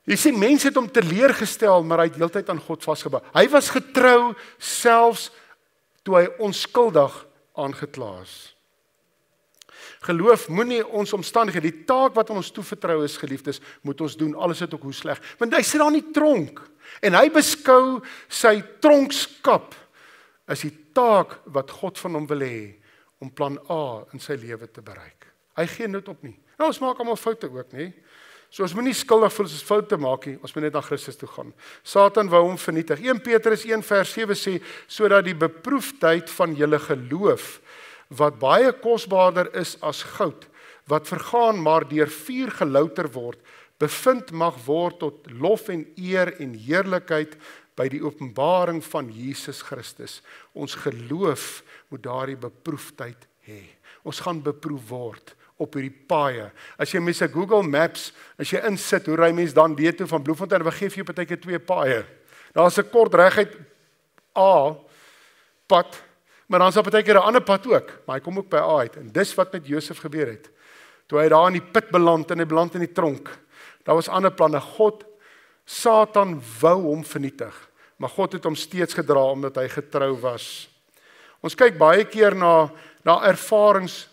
Jy sien, mense het hom teleurgestel, maar hy het heeltyd aan God vasgebou. Hy was getrou, selfs toe hy onskuldig aangekla is. Geloof moenie ons omstandighede, die taak wat aan ons toevertrou is, geliefdes, moet ons doen, alles het ook hoe sleg. Want hy sit daar in die tronk, en hy beskou sy tronkskap as die taak wat God van hom wil hê, om plan A in sy lewe te bereik. Hy gee nooit op nie. Nou, ons maak almal foute ook, nie? So ons moenie skuldig voel as ons foute maak nie, ons moet net na Christus toe gaan. Satan wou hom vernietig. 1 Petrus 1 vers 7 sê, sodat die beproefdheid van julle geloof, wat baie kosbaarder is as goud, wat vergaan maar deur vuur gelouter word, bevind mag word tot lof en eer en heerlikheid by die openbaring van Jesus Christus. Ons geloof moet daardie beproefdheid hê. Ons gaan beproef word op hierdie paaie. As jy met 'n Google Maps, as jy insit, hoe ry mens dan weet toe van Bloemfontein, dan gee jy partykeer 2 paaie. Daar's 'n kort reguit A pad, maar dan is daar partykeer 'n ander pad ook, maar hy kom ook by A uit. En dis wat met Josef gebeur het. Toe hy daar in die put beland en hy beland in die tronk, daar was ander planne. Satan wou hom vernietig, maar God het hom steeds gedra omdat hy getrou was. Ons kyk baie keer na ervarings.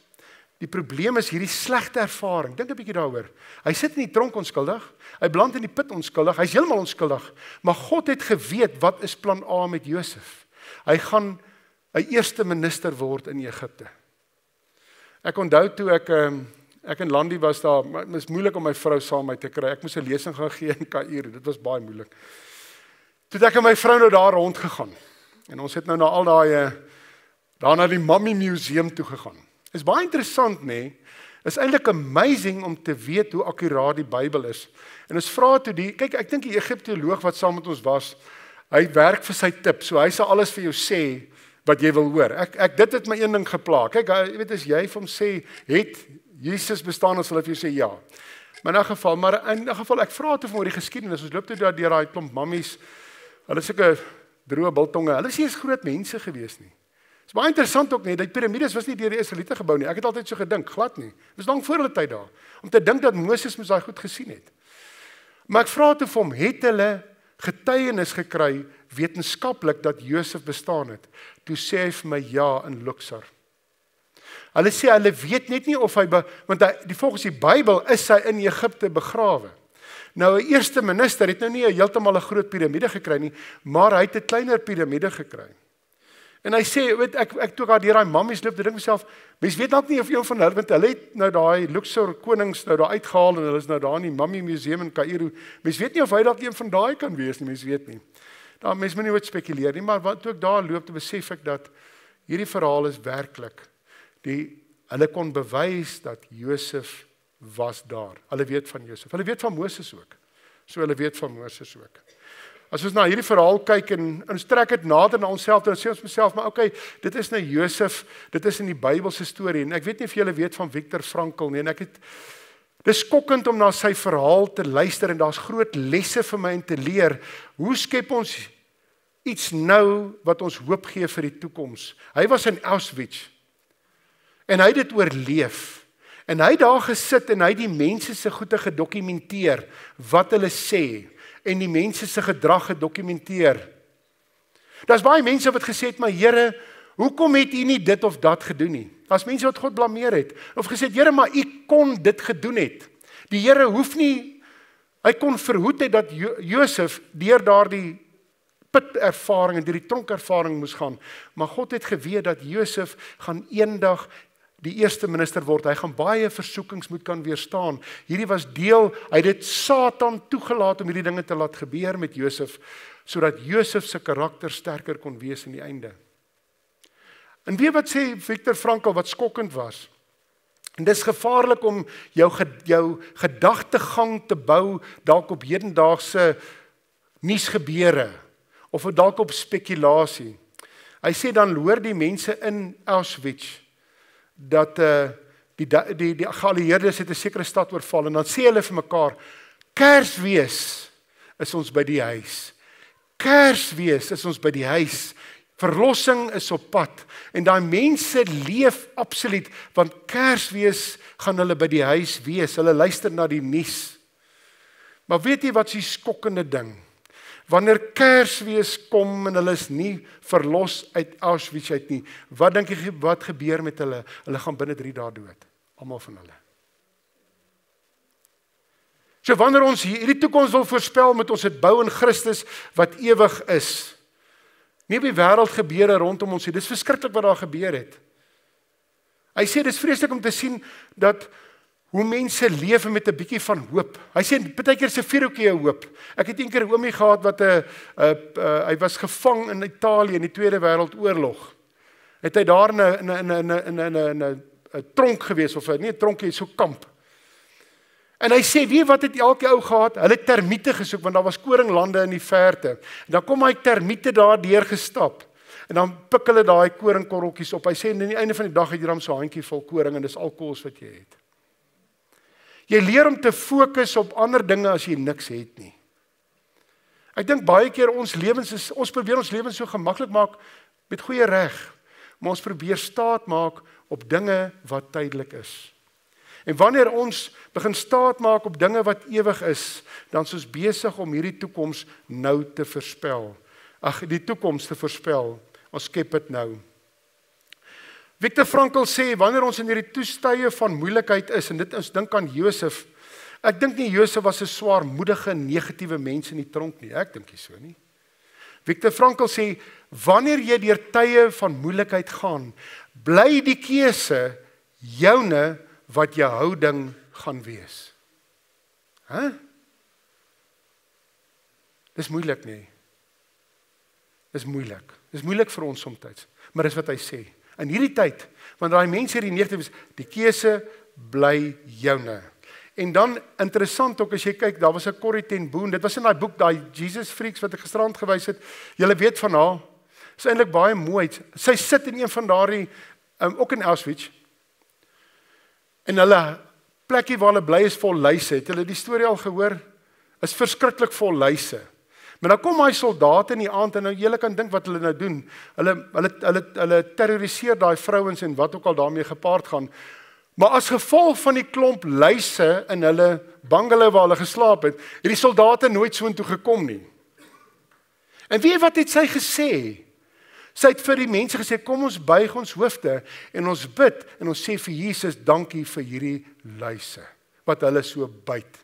Die probleem is hierdie slegte ervaring. Dink 'n bietjie daaroor. Hy sit in die tronk onskuldig, hy beland in die put onskuldig, hy's heeltemal onskuldig, maar God het geweet wat is plan A met Josef. Hy gaan 'n eerste minister word in Egipte. Ek onthou toe ek in Landie was daar, maar dit is moeilik om my vrou saam met my te kry. Ek moes 'n lesing gaan gee in Kaïro. Dit was baie moeilik. Toe het ek en my vrou nou daar rond gegaan. En ons het nou na al daar na die Mummy Museum toe gegaan. Is baie interessant, nê? Is eintlik amazing om te weet hoe akkuraat die Bybel is. En ons vra toe kyk, ek dink die Egiptoloog wat saam met ons was, hy werk vir sy tip, so hy sal alles vir jou sê wat jy wil hoor. Dit het my een ding gepla. Kyk, jy weet, as jy vir hom sê, het Jesus bestaan, dan sal hy vir jou sê ja. Maar in 'n geval, ek vra toe van oor die geskiedenis, ons loop toe deur daai klomp mammies, hulle is sulke droë biltonge, hulle is nie eens groot mense gewees nie. Dit is baie interessant ook nie, die piramides was nie deur die Israeliete gebou nie, ek het altyd so gedink, glad nie. Dit was lank voor hulle tyd daar, om te dink dat Moses mos daai goed gesien het. Maar ek vra toe vir hom, het hulle getuienis gekry wetenskaplik dat Josef bestaan het. Toe sê hy vir my ja in Luxor. Hulle sê hulle weet net nie of hy want volgens die Bybel is hy in Egipte begrawe. Nou 'n eerste minister het nou nie heeltemal 'n groot piramide gekry nie, maar hy het 'n kleiner piramide gekry. En hy sê, weet ek toe daar deur daai mammies loop, dink myself, mens weet dalk nie of een van hulle, want hulle het nou daai Luxor konings nou daar uitgehaal en hulle is nou daar in die Mummy Museum in Kaïro. Mens weet nie of hy dalk een van daai kan wees nie, mens weet nie. Daar mens moet nie ooit spekuleer nie, maar toe ek daar loop, toe besef ek dat hierdie verhaal is werklik. Hulle kon bewys dat Josef was daar. Hulle weet van Josef. Hulle weet van Moses ook. So hulle weet van Moses ook. As ons na hierdie verhaal kyk en ons trek dit nader na onsself, dan sê ons myself, maar okay, dit is nou Josef, dit is in die Bybelse storie en ek weet nie of julle weet van Viktor Frankl nie en dis skokkend om na sy verhaal te luister en daar's groot lesse vir my om te leer. Hoe skep ons iets nou wat ons hoop gee vir die toekoms? Hy was in Auschwitz en hy het dit oorleef. En hy het daar gesit en hy het die mense se goede gedokumenteer wat hulle sê en die mense se gedrag gedokumenteer. Daar's baie mense wat gesê het, maar Here, hoekom het U nie dit of dat gedoen nie? Daar's mense wat God blameer het of gesê het, Here, maar U kon dit gedoen het. Die Here hoef nie, hy kon verhoed het dat Josef deur daardie put-ervaring en deur die tronkervaring moes gaan, maar God het geweet dat Josef gaan eendag die eerste minister word, hy gaan baie versoekings moet kan weerstaan. Hierdie was deel, hy het dit Satan toegelaat om hierdie dinge te laat gebeur met Josef, sodat Josef se karakter sterker kon wees in die einde. En weet wat sê Viktor Frankl wat skokkend was? En dis gevaarlik om jou gedagtegang te bou dalk op hedendaagse nuusgebeure of dalk op spekulasie. Hy sê dan hoor die mense in Auschwitz dat die geallieerdes het 'n sekere stad oorval en dan sê hulle vir mekaar, Kersfees is ons by die huis. Kersfees is ons by die huis. Verlossing is op pad. En daai mense leef absoluut, want Kersfees gaan hulle by die huis wees. Hulle luister na die nuus. Maar weet jy wat is die skokkende ding? Wanneer Kersfees kom en hulle is nie verlos uit Auschwitz uit nie, wat dink jy wat gebeur met hulle? Hulle gaan binne 3 dae dood. Almal van hulle. So wanneer ons hierdie toekoms wil voorspel, moet ons dit bou in Christus wat ewig is. Nie op die wêreld gebeure rondom ons nie. Dis verskriklik wat daar gebeur het. Hy sê dis vreeslik om te sien dat hoe mense lewe met 'n bietjie van hoop. Hy sê partykeer se vir ook 'n hoop. Ek het eendag 'n oomie gehad wat hy was gevang in Italië in die Tweede Wêreldoorlog. Het hy daar in 'n tronk gewees of nie 'n tronkie, so kamp. En hy sê, weet wat het elke ou gehad? Hulle het termiete gesoek want daar was koringlande in die verte. En dan kom hy termiete daar deur gestap. En dan pik hulle daai koringkorreltjies op. Hy sê aan die einde van die dag het jy dan so 'n handjie vol koring en dis al kos wat jy het. Jy leer om te fokus op ander dinge as jy niks het nie. Ek dink baie keer ons probeer ons lewens so gemaklik maak met goeie reg, maar ons probeer staat maak op dinge wat tydelik is. En wanneer ons begin staat maak op dinge wat ewig is, dan is ons besig om hierdie toekoms nou te voorspel. Die toekoms te voorspel. Ons skep dit nou. Viktor Frankl sê, wanneer ons in hierdie toestye van moeilikheid is, en dit ons dink aan Josef, ek dink nie Josef was 'n swaarmoedige, negatiewe mens in die tronk nie, ek dink nie so nie. Viktor Frankl sê, wanneer jy deur tye van moeilikheid gaan, bly die keuse joune wat jou houding gaan wees. Dis moeilik nie. Dis moeilik. Dis moeilik vir ons soms, maar dis wat hy sê. In hierdie tyd, want daai mense hierdie negatief is, die keuse bly joune. En dan interessant ook as jy kyk, daar was 'n Corrie ten Boom, dit was in daai boek, daai Jesus Freaks wat ek gisterand gewys het. Julle weet van haar. Is eintlik baie mooi. Sy sit in een van daardie ook in Auschwitz. En hulle plekkie waar hulle bly is vol luise. Het hulle die storie al gehoor? Is verskriklik vol luise. Maar dan kom daai soldate in die aand en nou julle kan dink wat hulle nou doen. Hulle terroriseer daai vrouens en wat ook al daarmee gepaard gaan. Maar as gevolg van die klomp luise in hulle bungalow waar hulle geslaap het, die soldate nooit so intoe gekom nie. En weet wat het sy gesê? Sy het vir die mense gesê, kom ons buig ons hoofde en ons bid en ons sê vir Jesus, dankie vir hierdie luise, wat hulle so byt.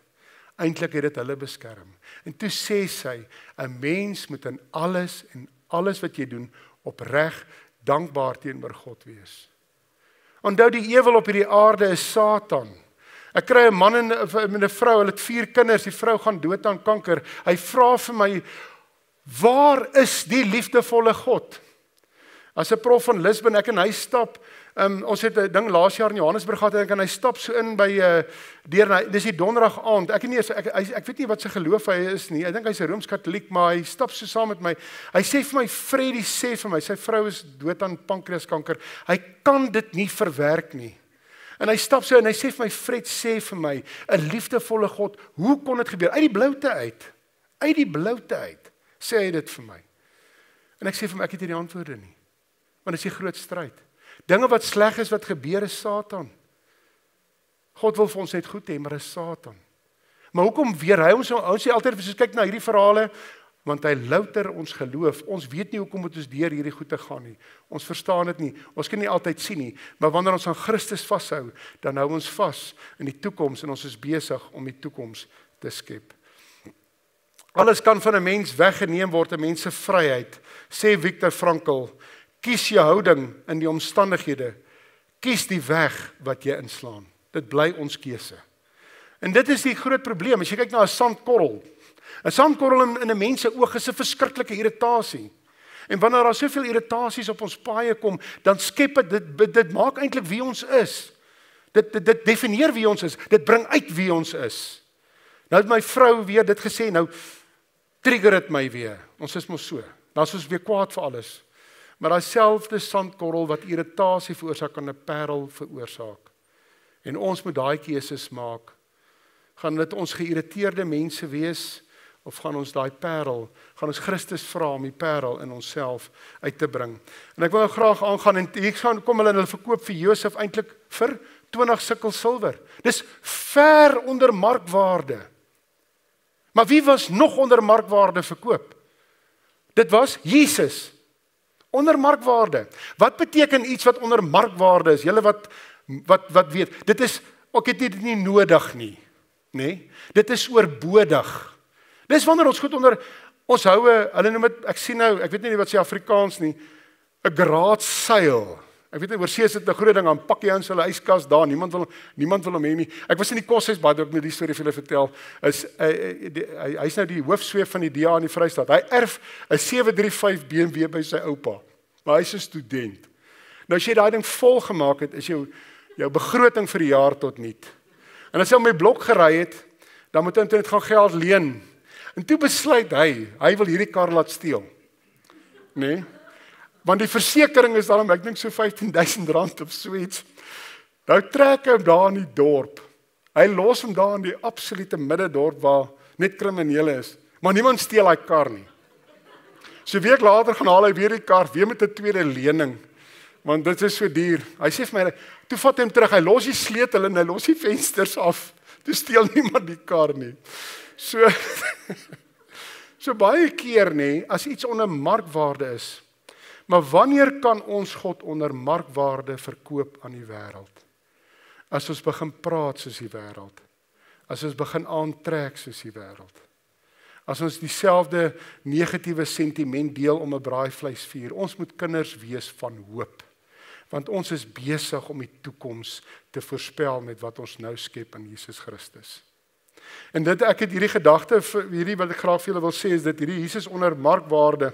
Eintlik het dit hulle beskerm. En toe sê sy, 'n mens moet in alles en alles wat jy doen, opreg dankbaar teenoor God wees. Onthou die ewel op hierdie aarde is Satan. Ek kry 'n man en 'n vrou, hulle het 4 kinders, die vrou gaan dood aan kanker. Hy vra vir my, waar is die liefdevolle God? As 'n prof van Lisbon, ek en hy stap, ons het 'n ding laas jaar in Johannesburg gehad, en hy stap so in by, dis die donderdag aand, ek weet nie wat sy geloof hy is nie, ek dink hy's 'n Rooms-Katoliek, maar hy stap so saam met my, hy sê vir my, Freddie sê vir my, sy vrou is dood aan pankreaskanker, hy kan dit nie verwerk nie, en hy stap so, en hy sê vir my, Fred sê vir my, 'n liefdevolle God, hoe kon dit gebeur, uit die bloute uit, sê hy dit vir my, en ek sê vir my, ek het nie die antwoorde nie, want dit is die groot stryd. Dinge wat sleg is, wat gebeur, is Satan. God wil vir ons net goed hê, maar is Satan. Maar hoekom weer hy ons sê altyd, as ons kyk na hierdie verhale, want hy louter ons geloof. Ons weet nie hoekom moet ons deur hierdie goed te gaan nie. Ons verstaan dit nie. Ons kan nie altyd sien nie, maar wanneer ons aan Christus vashou, dan hou ons vas in die toekoms en ons is besig om die toekoms te skep. Alles kan van 'n mens weggeneem word, 'n mens se vryheid, sê Viktor Frankl. Kies jou houding in die omstandighede. Kies die weg wat jy inslaan. Dit bly ons keuse. En dit is die groot probleem. As jy kyk na 'n sandkorrel. 'n Sandkorrel in 'n mens se oog is 'n verskriklike irritasie. En wanneer daar soveel irritasies op ons paaie kom, dan skep dit maak eintlik wie ons is. Dit definieer wie ons is. Dit bring uit wie ons is. Nou het my vrou weer dit gesê, nou trigger dit my weer. Ons is mos so. Dan is ons weer kwaad vir alles. Maar daai selfde sandkorrel wat irritasie veroorsaak, kan 'n parel veroorsaak. En ons moet daai keuses maak. Gaan dit ons geïrriteerde mense wees, of gaan ons daai parel, gaan ons Christus vra om die parel in onsself uit te bring. En ek wil nou graag aangaan, en hier kom hulle verkoop vir Josef eintlik vir 20 sikkel silwer. Dis ver onder markwaarde. Maar wie was nog onder markwaarde verkoop? Dit was Jesus. Onder markwaarde. Wat beteken iets wat onder markwaarde is? Julle wat weet, dit is, ek het dit nie nodig nie. Nee, dit is oorbodig. Dis wanneer ons goed onder, ons hou, hulle noem dit, ek sien nou, ek weet nie wat sê Afrikaans nie, 'n graadseil. Ek weet nie, oorsee is dit 'n groot ding, dan pak jy in sy yskas daar, niemand wil hom hê nie. Ek was in die koshuis baie, ek moet die storie vir julle vertel. Hy's nou die hoofsweef van die DA in die Vrystaat. Hy erf 'n 735 BMW by sy oupa, maar hy's 'n student. Nou as jy daai ding vol gemaak het, is jou begroting vir die jaar tot niet. En as hy om my blok gery het, dan moet hy net gaan geld leen. En toe besluit hy wil hierdie kar laat steel. Nee? Want die versekering is dan, ek dink so R15,000 of so iets. Nou trek hy hom daar in die dorp. Hy los hom daar in die absolute middedorp waar net kriminele is. Maar niemand steel hy kar nie. So 'n week later gaan haal hy weer die kar, weer met 'n tweede lening. Want dit is so duur. Hy sê vir my, toe vat hy hom terug, hy los die sleutel en hy los die vensters af. Toe steel niemand die kar nie. So baie keer nie, as iets onder markwaarde is, maar wanneer kan ons God onder markwaarde verkoop aan die wêreld? As ons begin praat soos die wêreld. As ons begin aantrek soos die wêreld. As ons dieselfde negatiewe sentiment deel om 'n braaivleisvuur. Ons moet kinders wees van hoop. Want ons is besig om die toekoms te voorspel met wat ons nou skep in Jesus Christus. En ek het hierdie gedagte, hierdie wat ek graag vir julle wil sê, is dat hierdie Jesus onder markwaarde,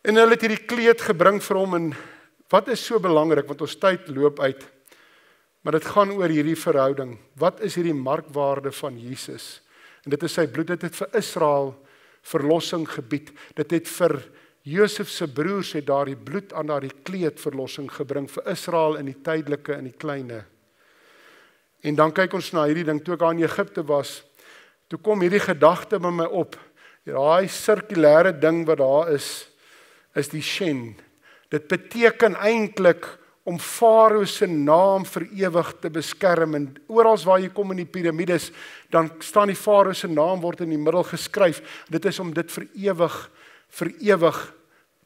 en hulle het hierdie kleed gebring vir hom, en wat is so belangrik, want ons tyd loop uit, maar dit gaan oor hierdie verhouding. Wat is hierdie markwaarde van Jesus? En dit is sy bloed, dit het vir Israel verlossing gebied, dit het vir Josef se broers het daardie bloed aan daardie kleed verlossing gebring vir Israel in die tydelike en die kleine. En dan kyk ons na hierdie ding, toe ek aan Egipte was, toe kom hierdie gedagte by my op, daai sirkulêre ding wat daar is die Shen. Dit beteken eintlik om Farao se naam vir ewig te beskerm, en oral waar jy kom in die piramides, dan staan die Farao se naam word in die middel geskryf, dit is om dit vir ewig vir ewig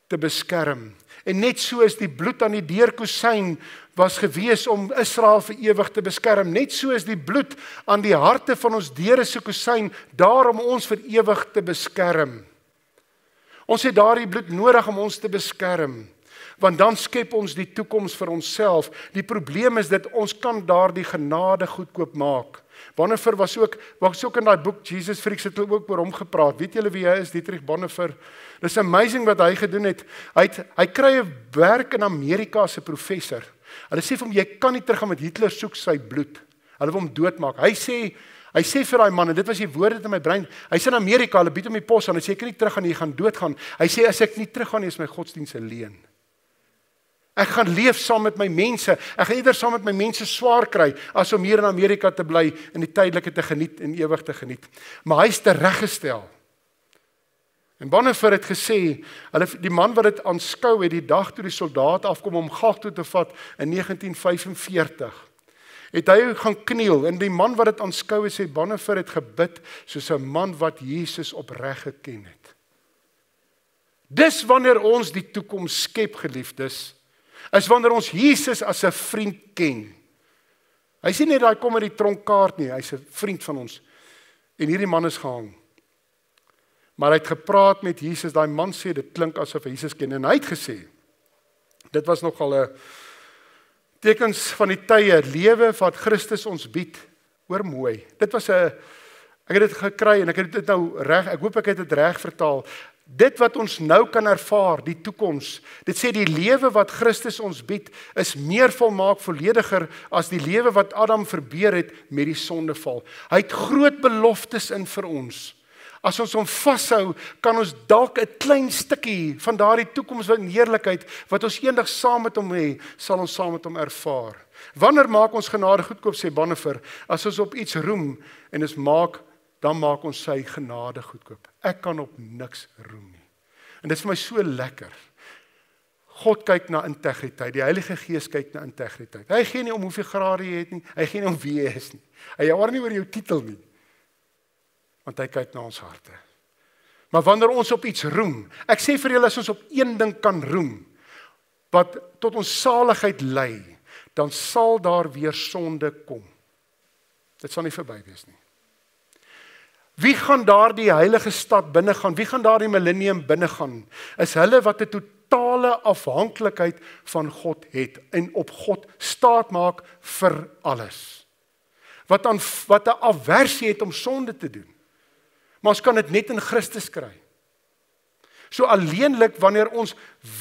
te beskerm. En net soos die bloed aan die deurkusyn was gewees om Israel vir ewig te beskerm, net soos die bloed aan die harte van ons deure se kusyn daar om ons vir ewig te beskerm. Ons het daardie bloed nodig om ons te beskerm, want dan skep ons die toekoms vir onsself. Die probleem is dat ons kan daardie genade goedkoop maak. Bonhoeffer was ook in daai boek Jesus Freaks het hulle ook oor hom gepraat. Weet julle wie hy is? Dietrich Bonhoeffer. Dis amazing wat hy gedoen het. Hy kry 'n werk in Amerika as 'n professor. Hulle sê vir hom, jy kan nie teruggaan met Hitler soek sy bloed. Hulle wil hom doodmaak. Hy sê vir daai man, en dit was die woorde in my brein, hy sê in Amerika, hulle bied hom die pos aan, hy sê, ek kan nie teruggaan nie, jy gaan doodgaan. Hy sê, as ek nie teruggaan nie, is my godsdienst 'n leuen. Ek gaan leef saam met my mense, ek gaan eerder saam met my mense swaar kry, as om hier in Amerika te bly, en die tydelike te geniet, en ewig te geniet. Maar hy is tereggestel. En Bonhoeffer het gesê, die man wat dit aanskou het, die dag toe die soldaat afkom om Gag toe te vat, in 1945, het hy gaan kniel, en die man wat dit aanskou het, sê Bonhoeffer het gebid, soos 'n man wat Jesus opreg geken het. Dis wanneer ons die toekoms skep, geliefdes, is wanneer ons Jesus as 'n vriend ken. Hy sê nie, hy kom met die tronkkaart nie, hy's 'n vriend van ons, en hierdie man is gehang. Maar hy het gepraat met Jesus, daai man sê, dit klink asof hy Jesus ken, en hy het gesê, dit was nogal 'n tekens van die tye, lewe wat Christus ons bied, hoor mooi, dit was ek het dit gekry, en ek het dit nou reg, ek hoop ek het dit reg vertaal, dit wat ons nou kan ervaar, die toekoms, dit sê die lewe wat Christus ons bied, is meer volmaak, vollediger, as die lewe wat Adam verbeur het met die sondeval. Hy het groot beloftes in vir ons. As ons hom vashou, kan ons dalk 'n klein stukkie van daardie toekoms en heerlikheid, wat ons eendag saam met hom hê, sal ons saam met hom ervaar. Wanneer maak ons genade goedkoop, sê Bonhoeffer, as ons op iets roem, en dan maak ons sy genade goedkoop. Ek kan op niks roem nie. En dit is vir my so lekker. God kyk na integriteit, die Heilige Gees kyk na integriteit. Hy gee nie om hoeveel grade jy het nie, hy gee nie om wie jy is nie. Hy jaar nie oor jou titel nie, want hy kyk na ons harte. Maar wanneer ons op iets roem, ek sê vir julle, as ons op een ding kan roem, wat tot ons saligheid lei, dan sal daar weer sonde kom. Dit sal nie verby wees nie. Wie gaan daar die heilige stad binnegaan? Wie gaan daar die millennium binnegaan? Is hulle wat 'n totale afhanklikheid van God het en op God staat maak vir alles. Wat 'n aversie het om sonde te doen. Maar ons kan dit net in Christus kry. So alleenlik wanneer ons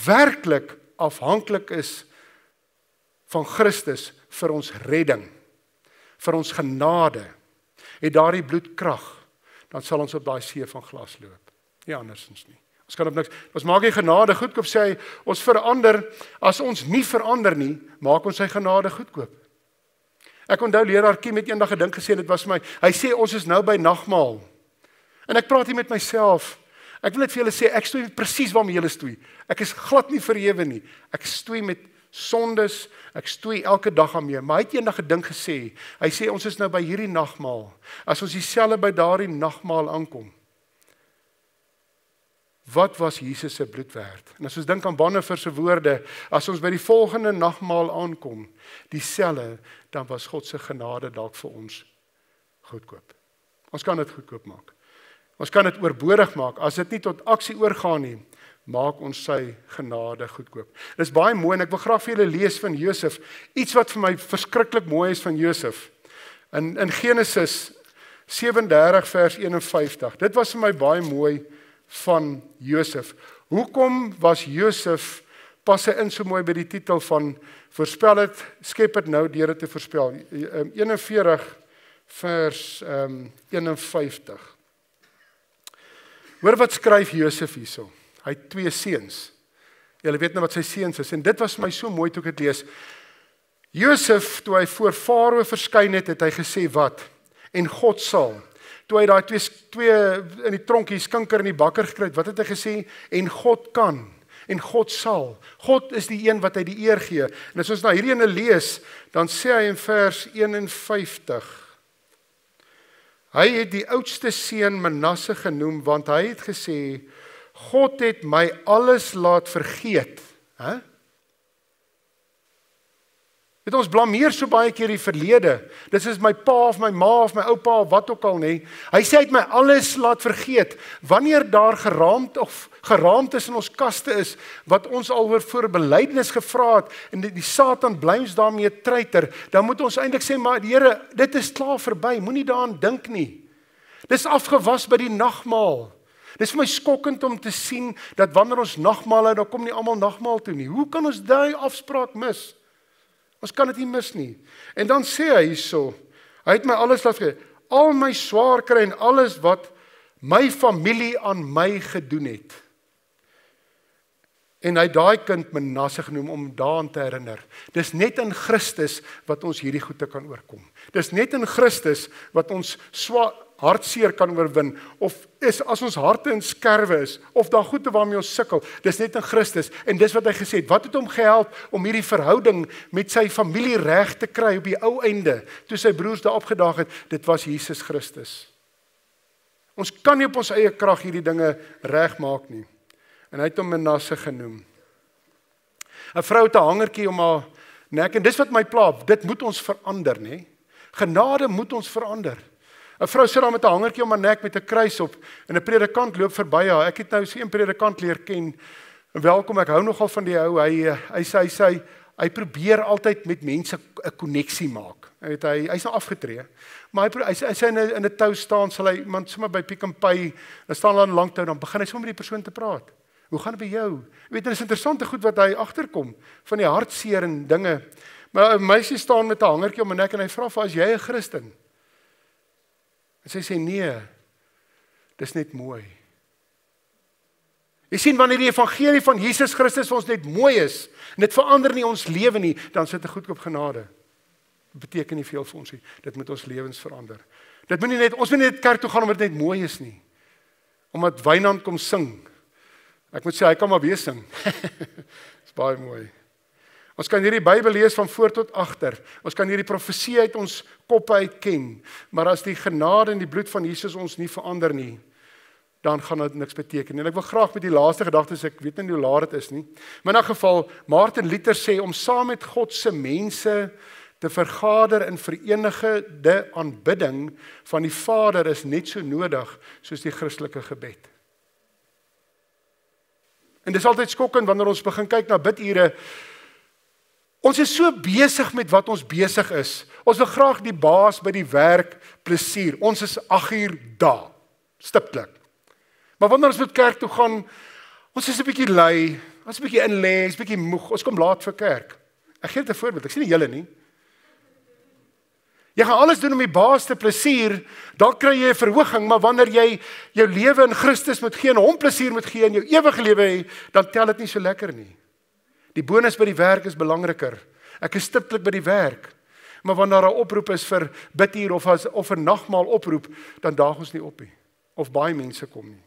werklik afhanklik is van Christus vir ons redding, vir ons genade, het daardie bloed krag, dan sal ons op daai see van glas loop. Nie andersins nie. Ons kan op niks, ons maak die genade goedkoop, sê hy, ons verander, as ons nie verander nie, maak ons sy genade goedkoop. Ek onthou leraar Kim het eendag 'n ding gesê, dit was vir my, hy sê ons is nou by nagmaal. En ek praat hier met myself, ek wil net vir julle sê, ek stoei presies waarmee julle stoei. Ek is glad nie verhewe nie, ek stoei met sondes, ek stoei elke dag aan mee, maar hy het eendag 'n ding gesê, hy sê ons is nou by hierdie nagmaal, as ons dieselfde by daardie nagmaal aankom, wat was Jesus se bloed werd? En as ons dink aan Bonhoeffer se woorde, as ons by die volgende nagmaal aankom, dieselfde, dan was God se genade dalk vir ons goedkoop. Ons kan dit goedkoop maak. Ons kan dit oorbodig maak, as dit nie tot aksie oorgaan nie, maak ons sy genade goedkoop. Dit is baie mooi, en ek wil graag vir julle lees van Josef, iets wat vir my verskriklik mooi is van Josef. In Genesis 37 vers 51, dit was vir my baie mooi van Josef. Hoekom was Josef, pas hy in so mooi by die titel van, voorspel het, skep het nou deur dit te voorspel, 41 vers 51. Hoor wat skryf Josef hierso. Hy het 2 seuns. Julle weet nou wat sy seuns is, en dit was my so mooi toe ek dit lees. Josef, toe hy voor Farao verskyn het, het hy gesê wat? En God sal. Toe hy daai twee in die tronkie skinker in die bakker gekry het, wat het hy gesê? En God kan. En God sal. God is die een wat hy die eer gee. En as ons nou hierdie ene lees, dan sê hy in vers 51, hy het die oudste seun Manasse genoem, want hy het gesê, God het my alles laat vergeet. Hè? Ons blameer so baie keer die verlede. Dit is my pa of my ma of my oupa of wat ook al nie. Hy sê hy het my alles laat vergeet. Wanneer daar geraamtes in ons kaste is wat ons alweer voor belydenis gevra het en die Satan bly ons daarmee treiter, dan moet ons eintlik sê maar die Here, dit is klaar verby. Moenie daaraan dink nie. Dis afgewas by die nagmaal. Dis vir my skokkend om te sien dat wanneer ons nagmaal hou, dan kom nie almal nagmaal toe nie. Hoe kan ons daai afspraak mis? Ons kan dit nie mis nie. En dan sê hy hierso, hy het my alles laat vergeet, al my swaar kry en alles wat my familie aan my gedoen het. En hy daai kind Manasse genoem om daaraan te herinner. Dis net in Christus wat ons hierdie goede kan oorkom. Dis net in Christus wat ons hartseer kan oorwin, of is as ons harte in skerwe is, of daar goede waarmee ons sukkel, dis net in Christus, en dis wat hy gesê het, wat het hom gehelp om hierdie verhouding met sy familie reg te kry op die ou einde, toe sy broers daar opgedaag het, dit was Jesus Christus. Ons kan nie op ons eie krag hierdie dinge reg maak nie, en hy het hom Manasse genoem. 'n Vrou het 'n hangertjie om haar nek, en dis wat my pla, dit moet ons verander, nê? Genade moet ons verander. 'n Vrou sit daar met 'n hangertjie om haar nek met 'n kruis op en 'n predikant loop verby haar. Ek het nou so 'n predikant leer ken. En welkom, ek hou nogal van die ou. Hy probeer altyd met mense 'n koneksie maak. Hy's nou afgetree. Maar hy sê in 'n tou staan, sal hy iemand sommer by Pick n Pay, dan staan hulle aan lank tou, dan begin hy sommer met die persoon te praat. Hoe gaan dit by jou? Weet jy, dis interessante goed wat hy agterkom van die hartseer en dinge. Maar 'n meisie staan met 'n hangertjie om 'n nek en hy vra vir, as jy 'n Christen? En sy sê nee, dis net mooi. Jy sien, wanneer die evangelie van Jesus Christus vir ons net mooi is, en dit verander nie ons lewe nie, dan sit 'n goedkoop genade. Dit beteken nie veel vir ons nie, dit moet ons lewens verander. Ons moet nie net kerk toe gaan omdat dit net mooi is nie. Omdat Wynand kom sing. Ek moet sê, hy kan maar weer sing. Dis baie mooi. Ons kan hierdie Bybel lees van voor tot agter. Ons kan hierdie profesie uit ons koppe uit ken. Maar as die genade en die bloed van Jesus ons nie verander nie, dan gaan dit niks beteken. En ek wil graag met die laaste gedagtes, ek weet nie hoe laat dit is nie. Maar in 'n geval, Martin Luther sê om saam met God se mense te vergader in verenigde aanbidding van die Vader is net so nodig soos die Christelike gebed. En dis altyd skokkend wanneer ons begin kyk na bidure. Ons is so besig met wat ons besig is. Ons wil graag die baas by die werk plesier. Ons is 8 uur daar, stiptelik. Maar wanneer ons met kerk toe gaan, ons is 'n bietjie lui, ons is 'n bietjie inlê, ons is 'n bietjie moeg, ons kom laat vir kerk. Ek gee dit 'n voorbeeld, ek sien nie julle nie. Jy gaan alles doen om die baas te plesier, dan kry jy 'n verhoging, maar wanneer jy jou lewe in Christus moet gee en hom plesier moet gee en jou ewige lewe hê, dan tel dit nie so lekker nie. Die bonus by die werk is belangriker. Ek is stiptelik by die werk. Maar wanneer daar 'n oproep is vir biduur of 'n nagmaal oproep, dan daag ons nie op nie. Of baie mense kom nie.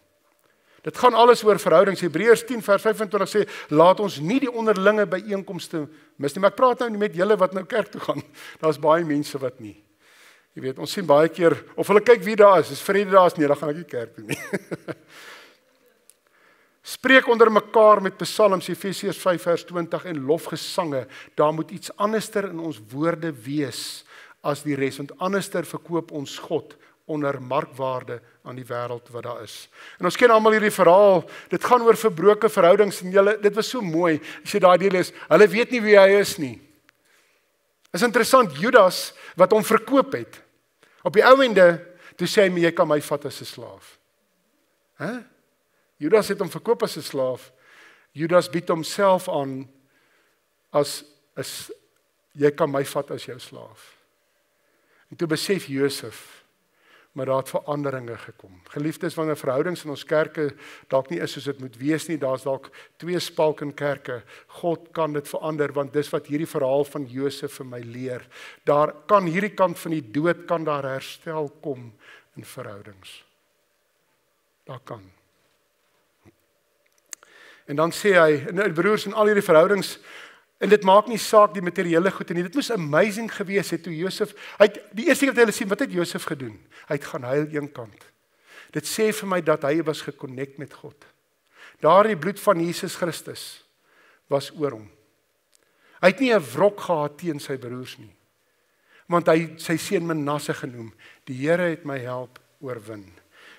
Dit gaan alles oor verhoudings. Hebreërs 10 vers 25 sê, laat ons nie die onderlinge byeenkomste mis nie. Maar ek praat nou nie met julle wat nou kerk toe gaan. Daar's baie mense wat nie. Jy weet, ons sien baie keer, of hulle kyk wie daar is vrede daar is, nee, dan gaan ek nie kerk toe nie. Spreek onder mekaar met psalms, Efesiërs 5 vers 20 en lofgesange. Daar moet iets anderster in ons woorde wees as die res, want anderster verkoop ons God onder markwaarde aan die wêreld wat daar is. En ons ken almal hierdie verhaal, dit gaan oor verbroke verhoudings en julle, dit was so mooi, as jy daai deel lees, hulle weet nie wie hy is nie. Is interessant, Judas, wat hom verkoop het, op die ou ende, toe sê hy, jy kan my vat as 'n slaaf. Judas het hom verkoop as 'n slaaf, Judas bied homself aan, as jy kan my vat as jou slaaf. En toe besef Josef, maar daar het veranderinge gekom. Geliefdes, wanneer verhoudings in ons kerke dalk nie is soos dit moet wees nie, daar's dalk 2 spalk in kerke. God kan dit verander, want dis wat hierdie verhaal van Josef vir my leer. Daar kan hierdie kant van die dood, kan daar herstel kom in verhoudings. Daar kan. En dan sê hy, broers, in al hierdie verhoudings, en dit maak nie saak die materiële goed nie. Dit moes amazing gewees het toe Josef, die eerste keer wat hulle sien, wat het Josef gedoen? Hy het gaan huil een kant. Dit sê vir my dat hy was geconnect met God. Daardie bloed van Jesus Christus was oor hom. Hy het nie 'n wrok gehad teen sy broers nie, want hy het sy seun Manasse genoem. Die Here het my help oorwin.